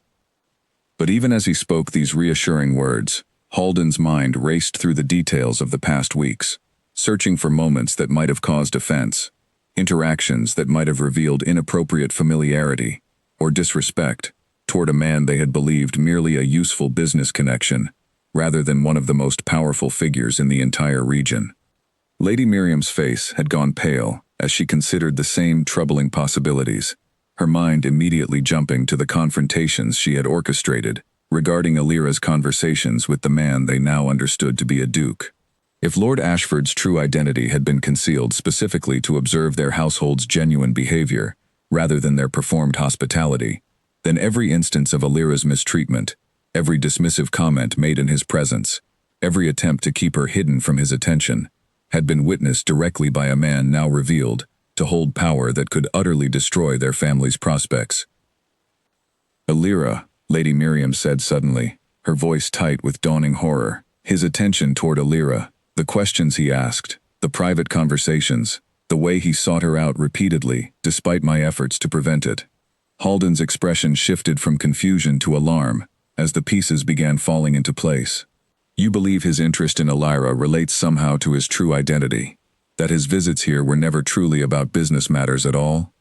But even as he spoke these reassuring words, Alden's mind raced through the details of the past weeks, searching for moments that might have caused offense, interactions that might have revealed inappropriate familiarity or disrespect toward a man they had believed merely a useful business connection, rather than one of the most powerful figures in the entire region. Lady Miriam's face had gone pale as she considered the same troubling possibilities, her mind immediately jumping to the confrontations she had orchestrated regarding Alira's conversations with the man they now understood to be a duke. If Lord Ashford's true identity had been concealed specifically to observe their household's genuine behavior, rather than their performed hospitality, then every instance of Alira's mistreatment, every dismissive comment made in his presence, every attempt to keep her hidden from his attention, had been witnessed directly by a man now revealed to hold power that could utterly destroy their family's prospects. "Alira," Lady Miriam said suddenly, her voice tight with dawning horror, his attention toward Alira, the questions he asked, the private conversations, the way he sought her out repeatedly, despite my efforts to prevent it. Alden's expression shifted from confusion to alarm as the pieces began falling into place. "You believe his interest in Alira relates somehow to his true identity, that his visits here were never truly about business matters at all?"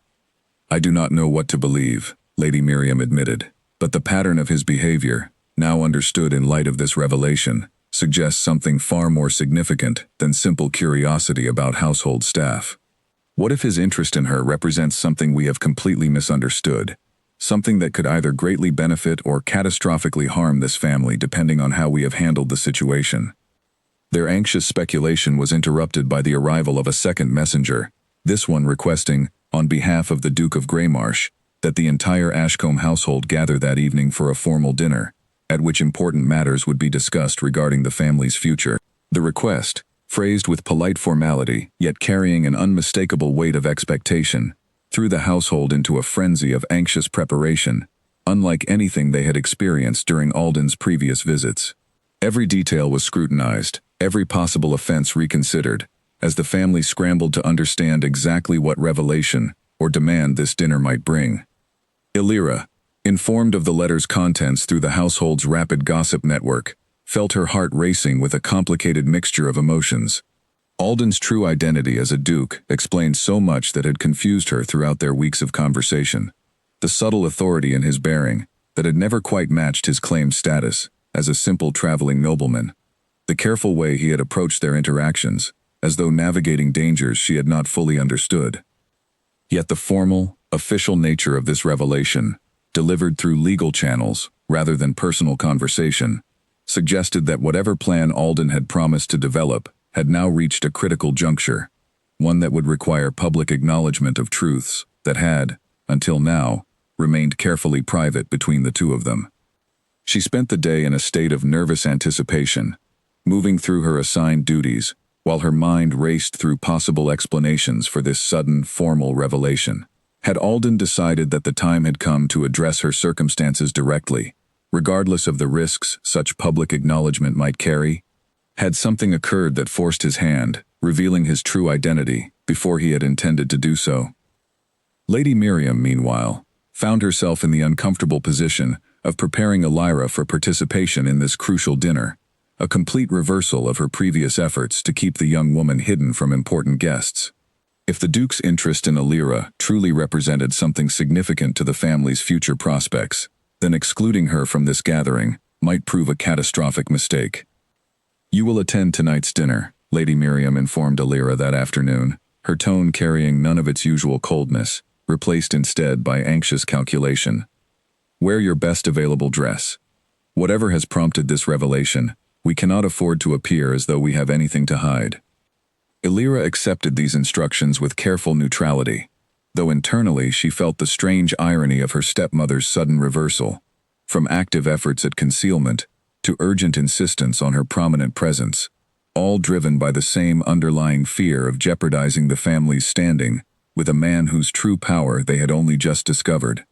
"I do not know what to believe," Lady Miriam admitted, "but the pattern of his behavior, now understood in light of this revelation, suggests something far more significant than simple curiosity about household staff." What if his interest in her represents something we have completely misunderstood? Something that could either greatly benefit or catastrophically harm this family depending on how we have handled the situation. Their anxious speculation was interrupted by the arrival of a second messenger, this one requesting, on behalf of the Duke of Greymarsh, that the entire Ashcombe household gather that evening for a formal dinner, at which important matters would be discussed regarding the family's future. The request, phrased with polite formality, yet carrying an unmistakable weight of expectation, threw the household into a frenzy of anxious preparation, unlike anything they had experienced during Alden's previous visits. Every detail was scrutinized, every possible offense reconsidered, as the family scrambled to understand exactly what revelation or demand this dinner might bring. Illyra, informed of the letter's contents through the household's rapid gossip network, felt her heart racing with a complicated mixture of emotions. Alden's true identity as a duke explained so much that had confused her throughout their weeks of conversation. The subtle authority in his bearing that had never quite matched his claimed status as a simple traveling nobleman. The careful way he had approached their interactions, as though navigating dangers she had not fully understood. Yet the formal, official nature of this revelation, delivered through legal channels rather than personal conversation, suggested that whatever plan Alden had promised to develop had now reached a critical juncture, one that would require public acknowledgement of truths that had, until now, remained carefully private between the two of them. She spent the day in a state of nervous anticipation, moving through her assigned duties, while her mind raced through possible explanations for this sudden, formal revelation. Had Alden decided that the time had come to address her circumstances directly, regardless of the risks such public acknowledgement might carry? Had something occurred that forced his hand, revealing his true identity, before he had intended to do so? Lady Miriam, meanwhile, found herself in the uncomfortable position of preparing Illyra for participation in this crucial dinner, a complete reversal of her previous efforts to keep the young woman hidden from important guests. If the Duke's interest in Illyra truly represented something significant to the family's future prospects, then excluding her from this gathering might prove a catastrophic mistake. "You will attend tonight's dinner," Lady Miriam informed Illyra that afternoon, her tone carrying none of its usual coldness, replaced instead by anxious calculation. "Wear your best available dress. Whatever has prompted this revelation, we cannot afford to appear as though we have anything to hide." Illyra accepted these instructions with careful neutrality, though internally she felt the strange irony of her stepmother's sudden reversal, from active efforts at concealment to urgent insistence on her prominent presence, all driven by the same underlying fear of jeopardizing the family's standing with a man whose true power they had only just discovered.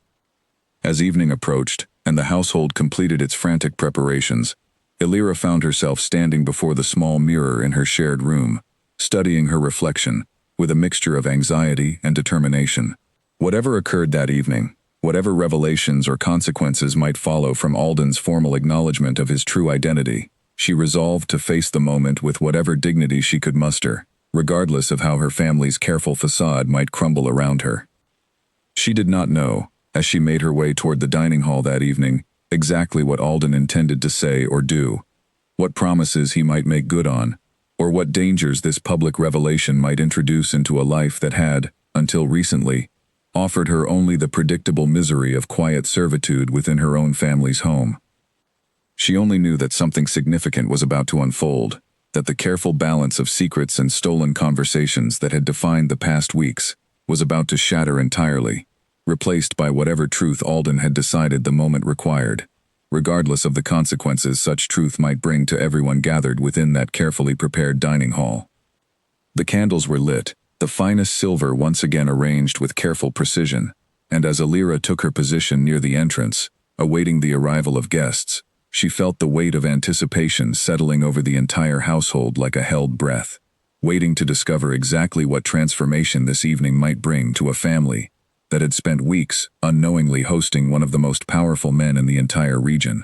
As evening approached, and the household completed its frantic preparations, Illyra found herself standing before the small mirror in her shared room, studying her reflection, with a mixture of anxiety and determination. Whatever occurred that evening, whatever revelations or consequences might follow from Alden's formal acknowledgement of his true identity, she resolved to face the moment with whatever dignity she could muster, regardless of how her family's careful facade might crumble around her. She did not know, as she made her way toward the dining hall that evening, exactly what Alden intended to say or do, what promises he might make good on, or what dangers this public revelation might introduce into a life that had, until recently, offered her only the predictable misery of quiet servitude within her own family's home. She only knew that something significant was about to unfold, that the careful balance of secrets and stolen conversations that had defined the past weeks was about to shatter entirely, replaced by whatever truth Alden had decided the moment required, regardless of the consequences such truth might bring to everyone gathered within that carefully prepared dining hall. The candles were lit, the finest silver once again arranged with careful precision, and as Illyra took her position near the entrance, awaiting the arrival of guests, she felt the weight of anticipation settling over the entire household like a held breath, waiting to discover exactly what transformation this evening might bring to a family that had spent weeks unknowingly hosting one of the most powerful men in the entire region.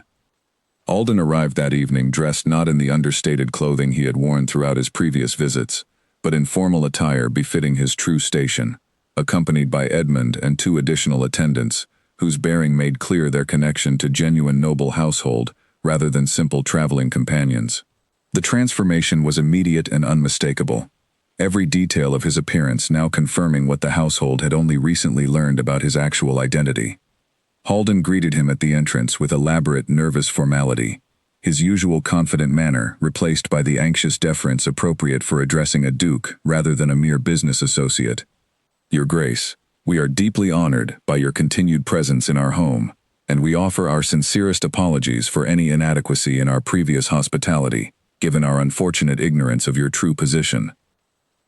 Alden arrived that evening dressed not in the understated clothing he had worn throughout his previous visits, but in formal attire befitting his true station, accompanied by Edmund and 2 additional attendants, whose bearing made clear their connection to genuine noble household rather than simple traveling companions. The transformation was immediate and unmistakable. every detail of his appearance now confirming what the household had only recently learned about his actual identity. Halden greeted him at the entrance with elaborate, nervous formality, his usual confident manner replaced by the anxious deference appropriate for addressing a duke rather than a mere business associate. "Your Grace, we are deeply honored by your continued presence in our home, and we offer our sincerest apologies for any inadequacy in our previous hospitality, given our unfortunate ignorance of your true position.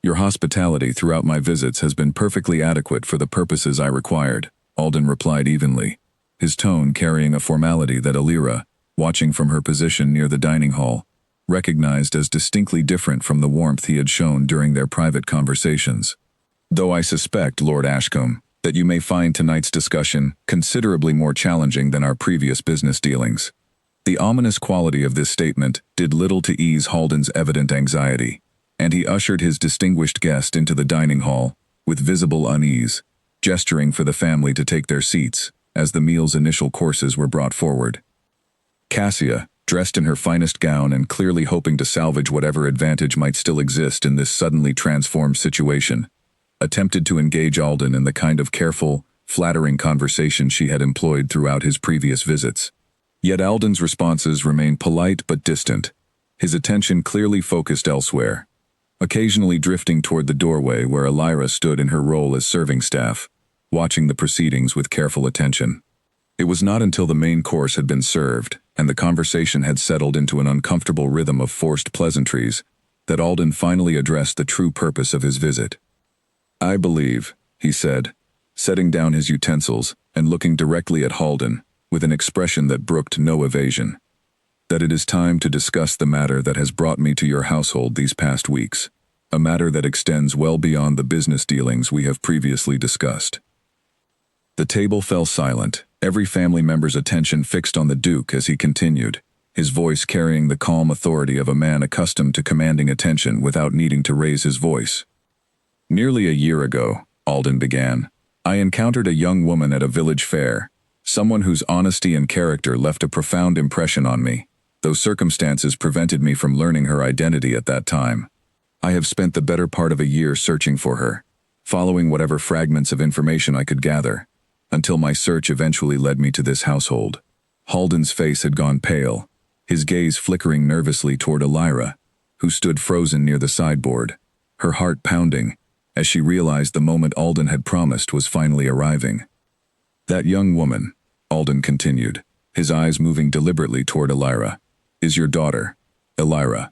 Your hospitality throughout my visits has been perfectly adequate for the purposes I required," Alden replied evenly, his tone carrying a formality that Alira, watching from her position near the dining hall, recognized as distinctly different from the warmth he had shown during their private conversations. "Though I suspect, Lord Ashcombe, that you may find tonight's discussion considerably more challenging than our previous business dealings." The ominous quality of this statement did little to ease Halden's evident anxiety, and he ushered his distinguished guest into the dining hall with visible unease, gesturing for the family to take their seats as the meal's initial courses were brought forward. Cassia, dressed in her finest gown and clearly hoping to salvage whatever advantage might still exist in this suddenly transformed situation, attempted to engage Alden in the kind of careful, flattering conversation she had employed throughout his previous visits. Yet Alden's responses remained polite but distant, his attention clearly focused elsewhere, occasionally drifting toward the doorway where Alira stood in her role as serving staff, watching the proceedings with careful attention. It was not until the main course had been served and the conversation had settled into an uncomfortable rhythm of forced pleasantries that Alden finally addressed the true purpose of his visit. "I believe," he said, setting down his utensils and looking directly at Halden with an expression that brooked no evasion, "that it is time to discuss the matter that has brought me to your household these past weeks, a matter that extends well beyond the business dealings we have previously discussed." The table fell silent, every family member's attention fixed on the Duke as he continued, his voice carrying the calm authority of a man accustomed to commanding attention without needing to raise his voice. "Nearly a year ago," Alden began, "I encountered a young woman at a village fair, someone whose honesty and character left a profound impression on me, though circumstances prevented me from learning her identity at that time. I have spent the better part of a year searching for her, following whatever fragments of information I could gather, until my search eventually led me to this household." Halden's face had gone pale, his gaze flickering nervously toward Alira, who stood frozen near the sideboard, her heart pounding, as she realized the moment Alden had promised was finally arriving. "That young woman," Alden continued, his eyes moving deliberately toward Alira, "is your daughter, Alira.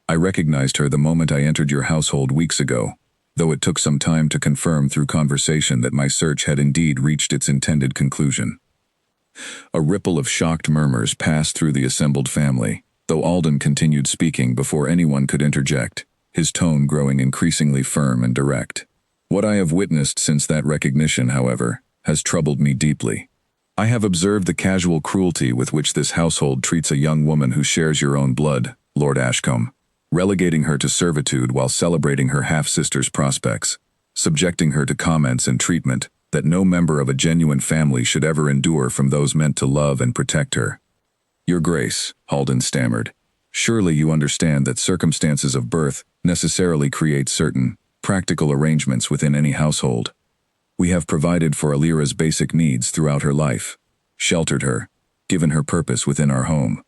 I recognized her the moment I entered your household weeks ago, though it took some time to confirm through conversation that my search had indeed reached its intended conclusion." A ripple of shocked murmurs passed through the assembled family, though Alden continued speaking before anyone could interject, his tone growing increasingly firm and direct. "What I have witnessed since that recognition, however, has troubled me deeply. I have observed the casual cruelty with which this household treats a young woman who shares your own blood, Lord Ashcombe, relegating her to servitude while celebrating her half-sister's prospects, subjecting her to comments and treatment that no member of a genuine family should ever endure from those meant to love and protect her." "Your Grace," Halden stammered, "surely you understand that circumstances of birth necessarily create certain, practical arrangements within any household. We have provided for Alira's basic needs throughout her life, sheltered her, given her purpose within our home.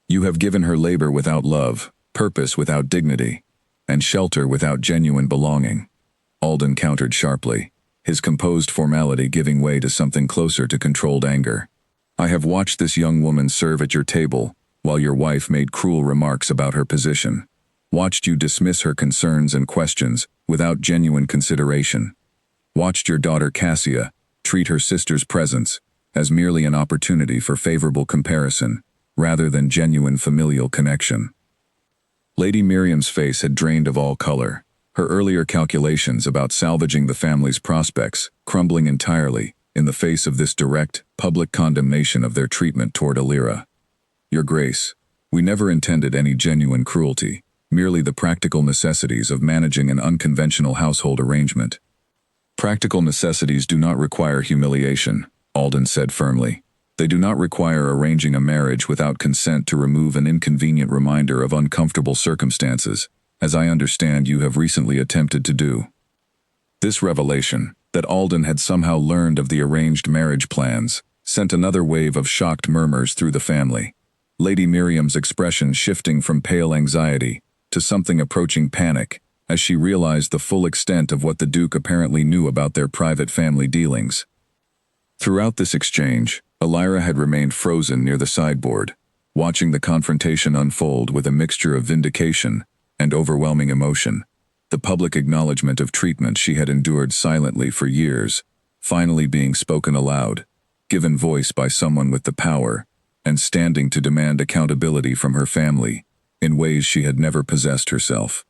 You have given her labor without love, purpose without dignity, and shelter without genuine belonging." Alden countered sharply, his composed formality giving way to something closer to controlled anger. "I have watched this young woman serve at your table while your wife made cruel remarks about her position, watched you dismiss her concerns and questions without genuine consideration, watched your daughter Cassia treat her sister's presence as merely an opportunity for favorable comparison rather than genuine familial connection." Lady Miriam's face had drained of all color, her earlier calculations about salvaging the family's prospects crumbling entirely in the face of this direct, public condemnation of their treatment toward Alira. "Your Grace, we never intended any genuine cruelty, merely the practical necessities of managing an unconventional household arrangement." "Practical necessities do not require humiliation," Alden said firmly. "They do not require arranging a marriage without consent to remove an inconvenient reminder of uncomfortable circumstances, as I understand you have recently attempted to do." This revelation, that Alden had somehow learned of the arranged marriage plans, sent another wave of shocked murmurs through the family. Lady Miriam's expression shifting from pale anxiety to something approaching panic as she realized the full extent of what the Duke apparently knew about their private family dealings. Throughout this exchange, Elira had remained frozen near the sideboard, watching the confrontation unfold with a mixture of vindication and overwhelming emotion. The public acknowledgement of treatment she had endured silently for years, finally being spoken aloud, given voice by someone with the power, and standing to demand accountability from her family, in ways she had never possessed herself.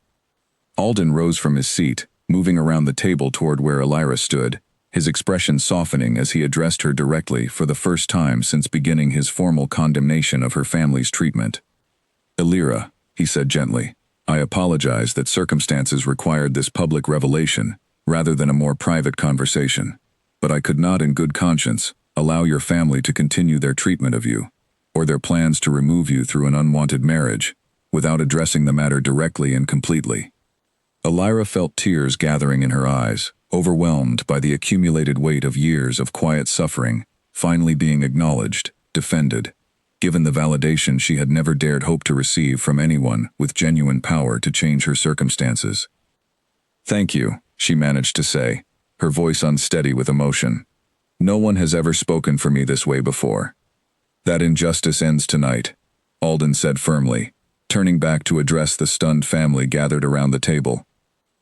Alden rose from his seat, moving around the table toward where Elira stood, his expression softening as he addressed her directly for the first time since beginning his formal condemnation of her family's treatment. "Elira," he said gently, "I apologize that circumstances required this public revelation rather than a more private conversation, but I could not in good conscience allow your family to continue their treatment of you, or their plans to remove you through an unwanted marriage, without addressing the matter directly and completely." Elira felt tears gathering in her eyes, overwhelmed by the accumulated weight of years of quiet suffering, finally being acknowledged, defended, given the validation she had never dared hope to receive from anyone with genuine power to change her circumstances. "Thank you," she managed to say, her voice unsteady with emotion. "No one has ever spoken for me this way before." "That injustice ends tonight," Alden said firmly, turning back to address the stunned family gathered around the table.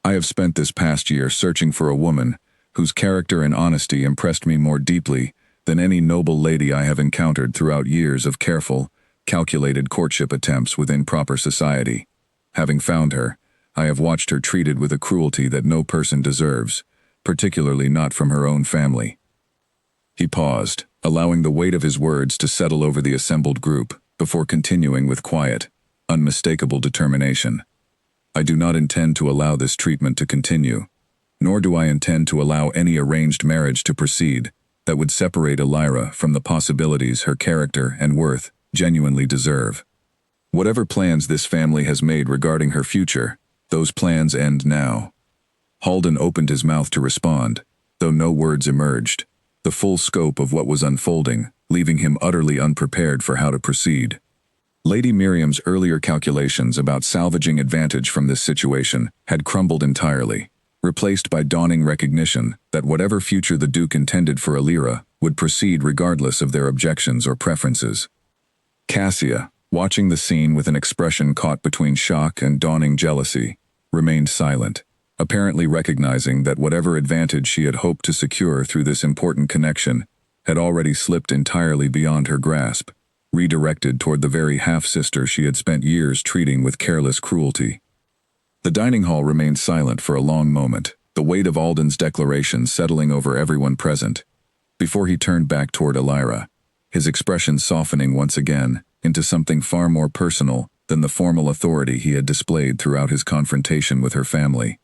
"I have spent this past year searching for a woman whose character and honesty impressed me more deeply than any noble lady I have encountered throughout years of careful, calculated courtship attempts within proper society. Having found her, I have watched her treated with a cruelty that no person deserves, particularly not from her own family." He paused, allowing the weight of his words to settle over the assembled group, before continuing with quiet, unmistakable determination. "I do not intend to allow this treatment to continue, nor do I intend to allow any arranged marriage to proceed that would separate Elira from the possibilities her character and worth genuinely deserve. Whatever plans this family has made regarding her future, those plans end now." Alden opened his mouth to respond, though no words emerged, the full scope of what was unfolding, leaving him utterly unprepared for how to proceed. Lady Miriam's earlier calculations about salvaging advantage from this situation had crumbled entirely, replaced by dawning recognition that whatever future the Duke intended for Elira would proceed regardless of their objections or preferences. Cassia, watching the scene with an expression caught between shock and dawning jealousy, remained silent, apparently recognizing that whatever advantage she had hoped to secure through this important connection had already slipped entirely beyond her grasp, redirected toward the very half-sister she had spent years treating with careless cruelty. The dining hall remained silent for a long moment, the weight of Alden's declaration settling over everyone present, before he turned back toward Elira, his expression softening once again into something far more personal than the formal authority he had displayed throughout his confrontation with her family.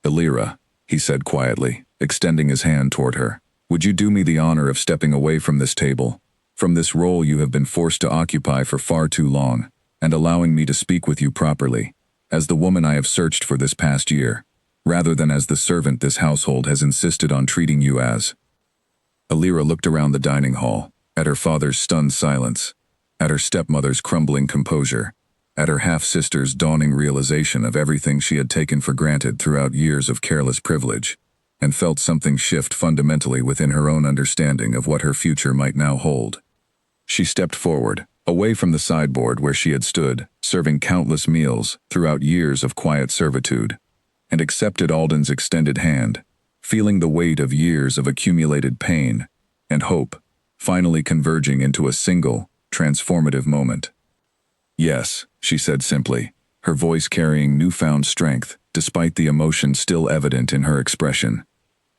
"Elira," he said quietly, extending his hand toward her, "would you do me the honor of stepping away from this table, from this role you have been forced to occupy for far too long, and allowing me to speak with you properly, as the woman I have searched for this past year, rather than as the servant this household has insisted on treating you as?" Elira looked around the dining hall, at her father's stunned silence, at her stepmother's crumbling composure, at her half-sister's dawning realization of everything she had taken for granted throughout years of careless privilege, and felt something shift fundamentally within her own understanding of what her future might now hold. She stepped forward, away from the sideboard where she had stood, serving countless meals throughout years of quiet servitude, and accepted Alden's extended hand, feeling the weight of years of accumulated pain and hope finally converging into a single, transformative moment. "Yes," she said simply, her voice carrying newfound strength despite the emotion still evident in her expression.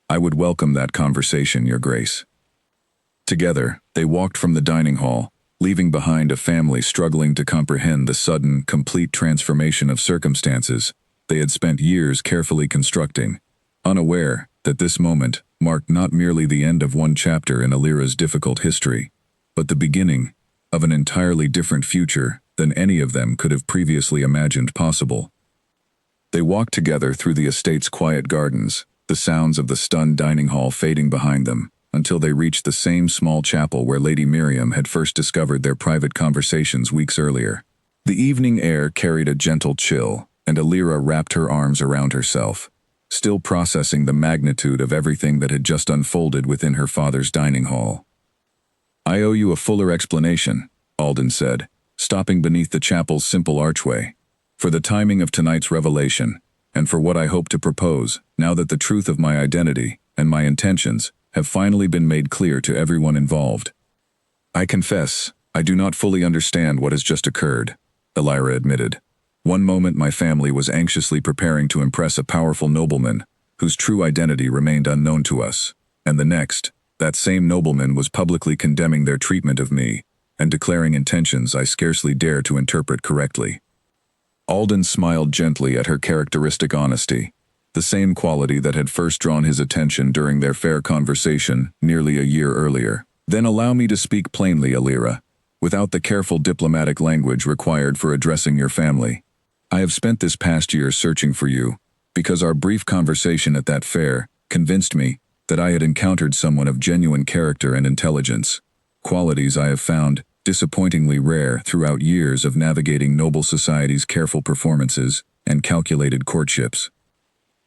"I would welcome that conversation, Your Grace." Together, they walked from the dining hall, leaving behind a family struggling to comprehend the sudden, complete transformation of circumstances they had spent years carefully constructing, unaware that this moment marked not merely the end of one chapter in Elira's difficult history, but the beginning of an entirely different future than any of them could have previously imagined possible. They walked together through the estate's quiet gardens, the sounds of the stunned dining hall fading behind them, until they reached the same small chapel where Lady Miriam had first discovered their private conversations weeks earlier. The evening air carried a gentle chill, and Alira wrapped her arms around herself, still processing the magnitude of everything that had just unfolded within her father's dining hall. "I owe you a fuller explanation," Alden said, stopping beneath the chapel's simple archway, "for the timing of tonight's revelation, and for what I hope to propose, now that the truth of my identity and my intentions have finally been made clear to everyone involved. I confess, I do not fully understand what has just occurred," Alira admitted. "One moment my family was anxiously preparing to impress a powerful nobleman whose true identity remained unknown to us, and the next, that same nobleman was publicly condemning their treatment of me and declaring intentions I scarcely dare to interpret correctly." Alden smiled gently at her characteristic honesty, the same quality that had first drawn his attention during their fair conversation nearly a year earlier. "Then allow me to speak plainly, Alira, without the careful diplomatic language required for addressing your family. I have spent this past year searching for you, because our brief conversation at that fair convinced me that I had encountered someone of genuine character and intelligence, qualities I have found disappointingly rare throughout years of navigating noble society's careful performances and calculated courtships.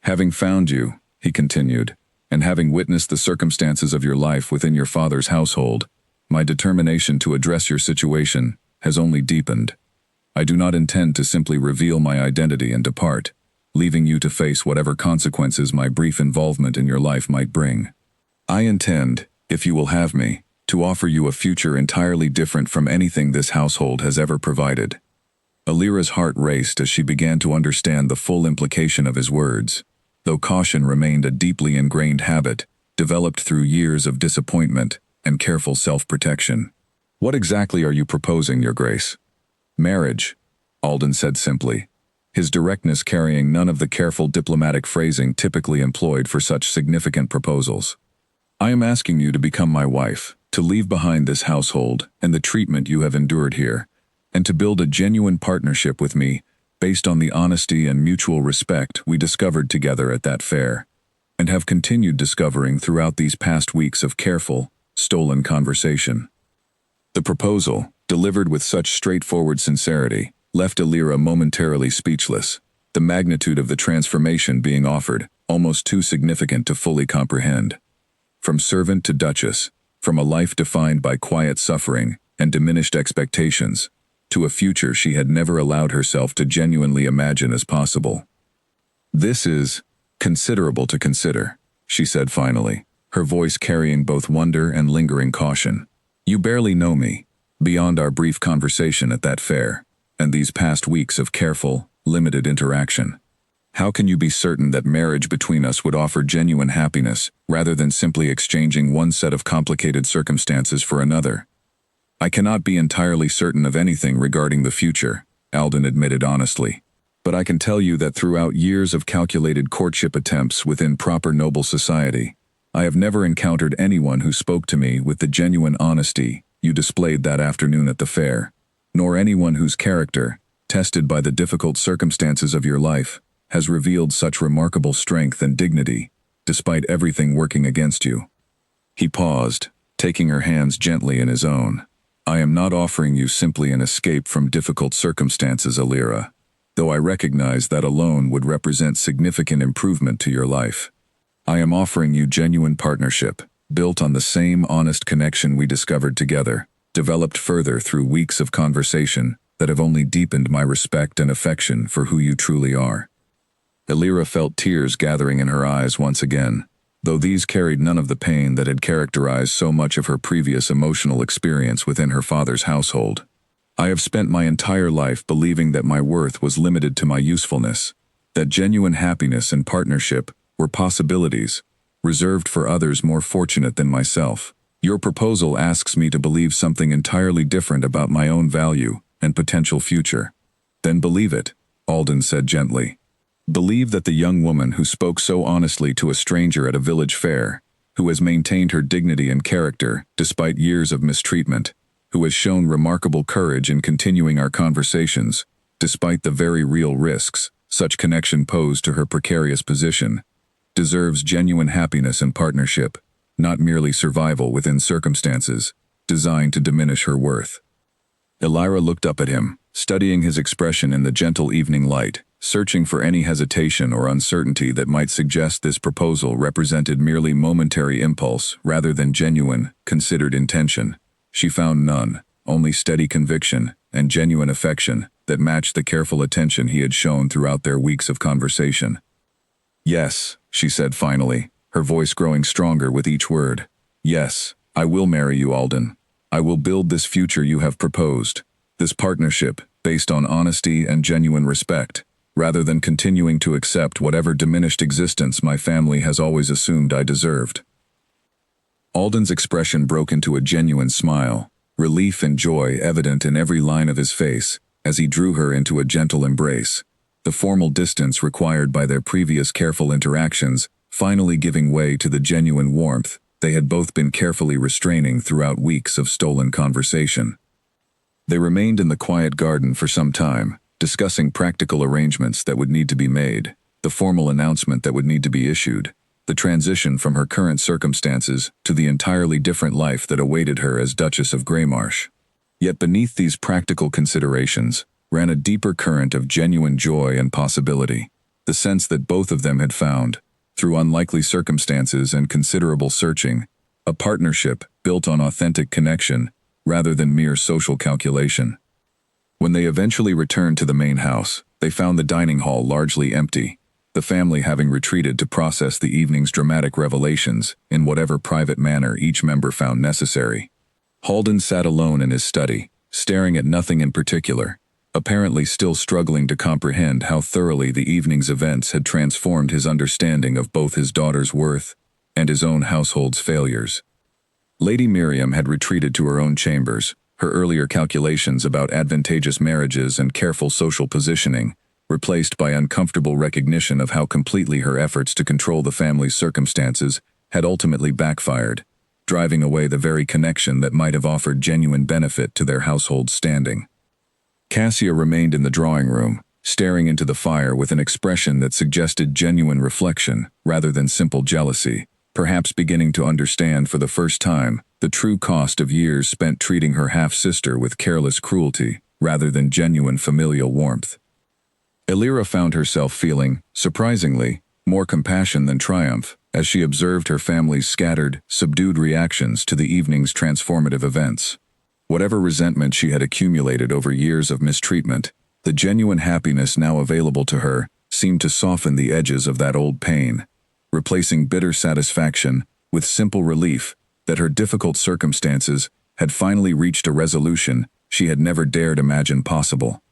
Having found you," he continued, "and having witnessed the circumstances of your life within your father's household, my determination to address your situation has only deepened. I do not intend to simply reveal my identity and depart, leaving you to face whatever consequences my brief involvement in your life might bring. I intend, if you will have me, to offer you a future entirely different from anything this household has ever provided." Alira's heart raced as she began to understand the full implication of his words, though caution remained a deeply ingrained habit, developed through years of disappointment and careful self-protection. "What exactly are you proposing, Your Grace?" "Marriage," Alden said simply, his directness carrying none of the careful diplomatic phrasing typically employed for such significant proposals. "I am asking you to become my wife, to leave behind this household and the treatment you have endured here, and to build a genuine partnership with me based on the honesty and mutual respect we discovered together at that fair, and have continued discovering throughout these past weeks of careful, stolen conversation." The proposal, delivered with such straightforward sincerity, left Alira momentarily speechless, the magnitude of the transformation being offered almost too significant to fully comprehend. From servant to duchess, from a life defined by quiet suffering and diminished expectations, to a future she had never allowed herself to genuinely imagine as possible. "This is considerable to consider," she said finally, her voice carrying both wonder and lingering caution. "You barely know me, beyond our brief conversation at that fair, and these past weeks of careful, limited interaction. How can you be certain that marriage between us would offer genuine happiness, rather than simply exchanging one set of complicated circumstances for another?" "I cannot be entirely certain of anything regarding the future," Alden admitted honestly. "But I can tell you that throughout years of calculated courtship attempts within proper noble society, I have never encountered anyone who spoke to me with the genuine honesty you displayed that afternoon at the fair, nor anyone whose character, tested by the difficult circumstances of your life, has revealed such remarkable strength and dignity, despite everything working against you." He paused, taking her hands gently in his own. "I am not offering you simply an escape from difficult circumstances, Alira, though I recognize that alone would represent significant improvement to your life. I am offering you genuine partnership, built on the same honest connection we discovered together, developed further through weeks of conversation that have only deepened my respect and affection for who you truly are." Alira felt tears gathering in her eyes once again, though these carried none of the pain that had characterized so much of her previous emotional experience within her father's household. "I have spent my entire life believing that my worth was limited to my usefulness, that genuine happiness and partnership were possibilities, reserved for others more fortunate than myself. Your proposal asks me to believe something entirely different about my own value and potential future." "Then believe it," Alden said gently. "Believe that the young woman who spoke so honestly to a stranger at a village fair, who has maintained her dignity and character despite years of mistreatment, who has shown remarkable courage in continuing our conversations, despite the very real risks such connection posed to her precarious position, deserves genuine happiness and partnership, not merely survival within circumstances designed to diminish her worth. Elira looked up at him, studying his expression in the gentle evening light, searching for any hesitation or uncertainty that might suggest this proposal represented merely momentary impulse rather than genuine, considered intention. She found none, only steady conviction and genuine affection that matched the careful attention he had shown throughout their weeks of conversation. "Yes," she said finally, her voice growing stronger with each word. "Yes, I will marry you, Alden. I will build this future you have proposed, this partnership based on honesty and genuine respect, rather than continuing to accept whatever diminished existence my family has always assumed I deserved." Alden's expression broke into a genuine smile, relief and joy evident in every line of his face as he drew her into a gentle embrace, the formal distance required by their previous careful interactions finally giving way to the genuine warmth they had both been carefully restraining throughout weeks of stolen conversation. They remained in the quiet garden for some time, discussing practical arrangements that would need to be made, the formal announcement that would need to be issued, the transition from her current circumstances to the entirely different life that awaited her as Duchess of Greymarsh. Yet beneath these practical considerations ran a deeper current of genuine joy and possibility, the sense that both of them had found, through unlikely circumstances and considerable searching, a partnership built on authentic connection rather than mere social calculation. When they eventually returned to the main house, they found the dining hall largely empty, the family having retreated to process the evening's dramatic revelations in whatever private manner each member found necessary. Alden sat alone in his study, staring at nothing in particular, apparently still struggling to comprehend how thoroughly the evening's events had transformed his understanding of both his daughter's worth and his own household's failures. Lady Miriam had retreated to her own chambers, her earlier calculations about advantageous marriages and careful social positioning replaced by uncomfortable recognition of how completely her efforts to control the family's circumstances had ultimately backfired, driving away the very connection that might have offered genuine benefit to their household's standing. Cassia remained in the drawing room, staring into the fire with an expression that suggested genuine reflection rather than simple jealousy, perhaps beginning to understand for the first time the true cost of years spent treating her half-sister with careless cruelty rather than genuine familial warmth. Elira found herself feeling, surprisingly, more compassion than triumph as she observed her family's scattered, subdued reactions to the evening's transformative events. Whatever resentment she had accumulated over years of mistreatment, the genuine happiness now available to her seemed to soften the edges of that old pain, replacing bitter satisfaction with simple relief that her difficult circumstances had finally reached a resolution she had never dared imagine possible.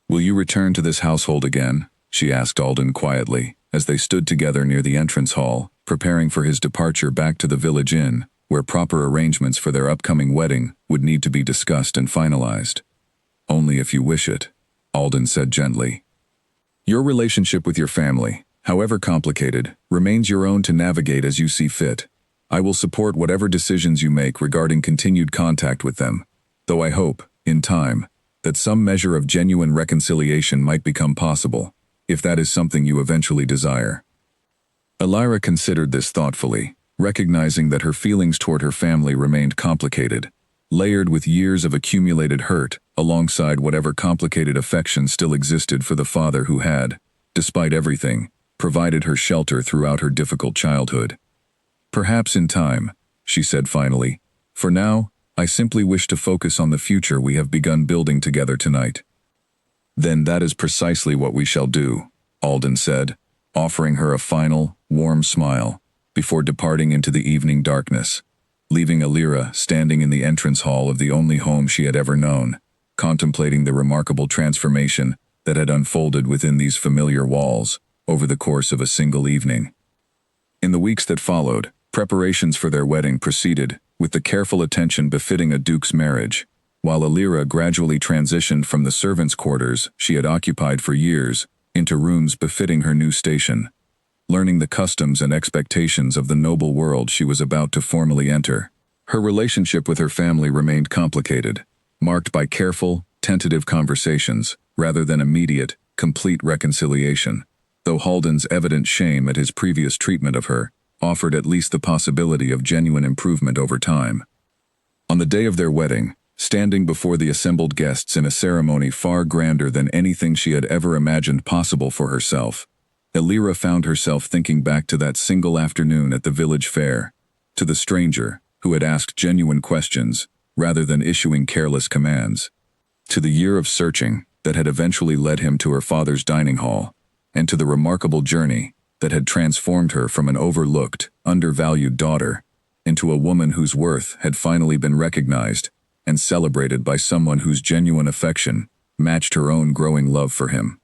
"Will you return to this household again?" she asked Alden quietly, as they stood together near the entrance hall, preparing for his departure back to the village inn, where proper arrangements for their upcoming wedding would need to be discussed and finalized. "Only if you wish it," Alden said gently. "Your relationship with your family, however complicated, remains your own to navigate as you see fit. I will support whatever decisions you make regarding continued contact with them, though I hope, in time, that some measure of genuine reconciliation might become possible, if that is something you eventually desire." Elira considered this thoughtfully, recognizing that her feelings toward her family remained complicated, layered with years of accumulated hurt alongside whatever complicated affection still existed for the father who had, despite everything, provided her shelter throughout her difficult childhood. "Perhaps in time," she said finally. "For now, I simply wish to focus on the future we have begun building together tonight." "Then that is precisely what we shall do," Alden said, offering her a final, warm smile, before departing into the evening darkness, leaving Elira standing in the entrance hall of the only home she had ever known, contemplating the remarkable transformation that had unfolded within these familiar walls over the course of a single evening. In the weeks that followed, preparations for their wedding proceeded with the careful attention befitting a duke's marriage, while Elira gradually transitioned from the servants' quarters she had occupied for years into rooms befitting her new station, learning the customs and expectations of the noble world she was about to formally enter. Her relationship with her family remained complicated, marked by careful, tentative conversations rather than immediate, complete reconciliation, though Halden's evident shame at his previous treatment of her offered at least the possibility of genuine improvement over time. On the day of their wedding, standing before the assembled guests in a ceremony far grander than anything she had ever imagined possible for herself, Elira found herself thinking back to that single afternoon at the village fair, to the stranger who had asked genuine questions rather than issuing careless commands, to the year of searching that had eventually led him to her father's dining hall, and to the remarkable journey that had transformed her from an overlooked, undervalued daughter into a woman whose worth had finally been recognized and celebrated by someone whose genuine affection matched her own growing love for him.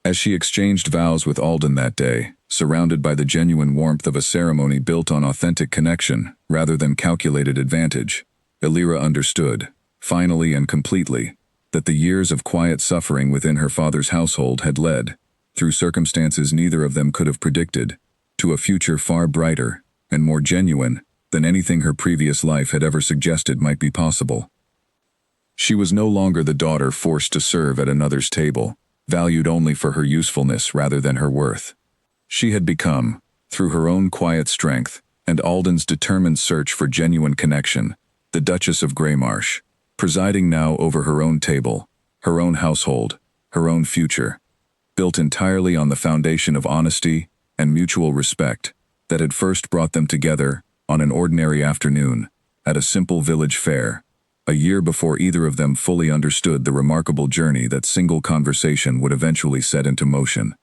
As she exchanged vows with Alden that day, surrounded by the genuine warmth of a ceremony built on authentic connection rather than calculated advantage, Elira understood, finally and completely, that the years of quiet suffering within her father's household had led, through circumstances neither of them could have predicted, to a future far brighter and more genuine than anything her previous life had ever suggested might be possible. She was no longer the daughter forced to serve at another's table, valued only for her usefulness rather than her worth. She had become, through her own quiet strength and Alden's determined search for genuine connection, the Duchess of Greymarsh, presiding now over her own table, her own household, her own future, built entirely on the foundation of honesty and mutual respect that had first brought them together on an ordinary afternoon at a simple village fair, a year before either of them fully understood the remarkable journey that single conversation would eventually set into motion.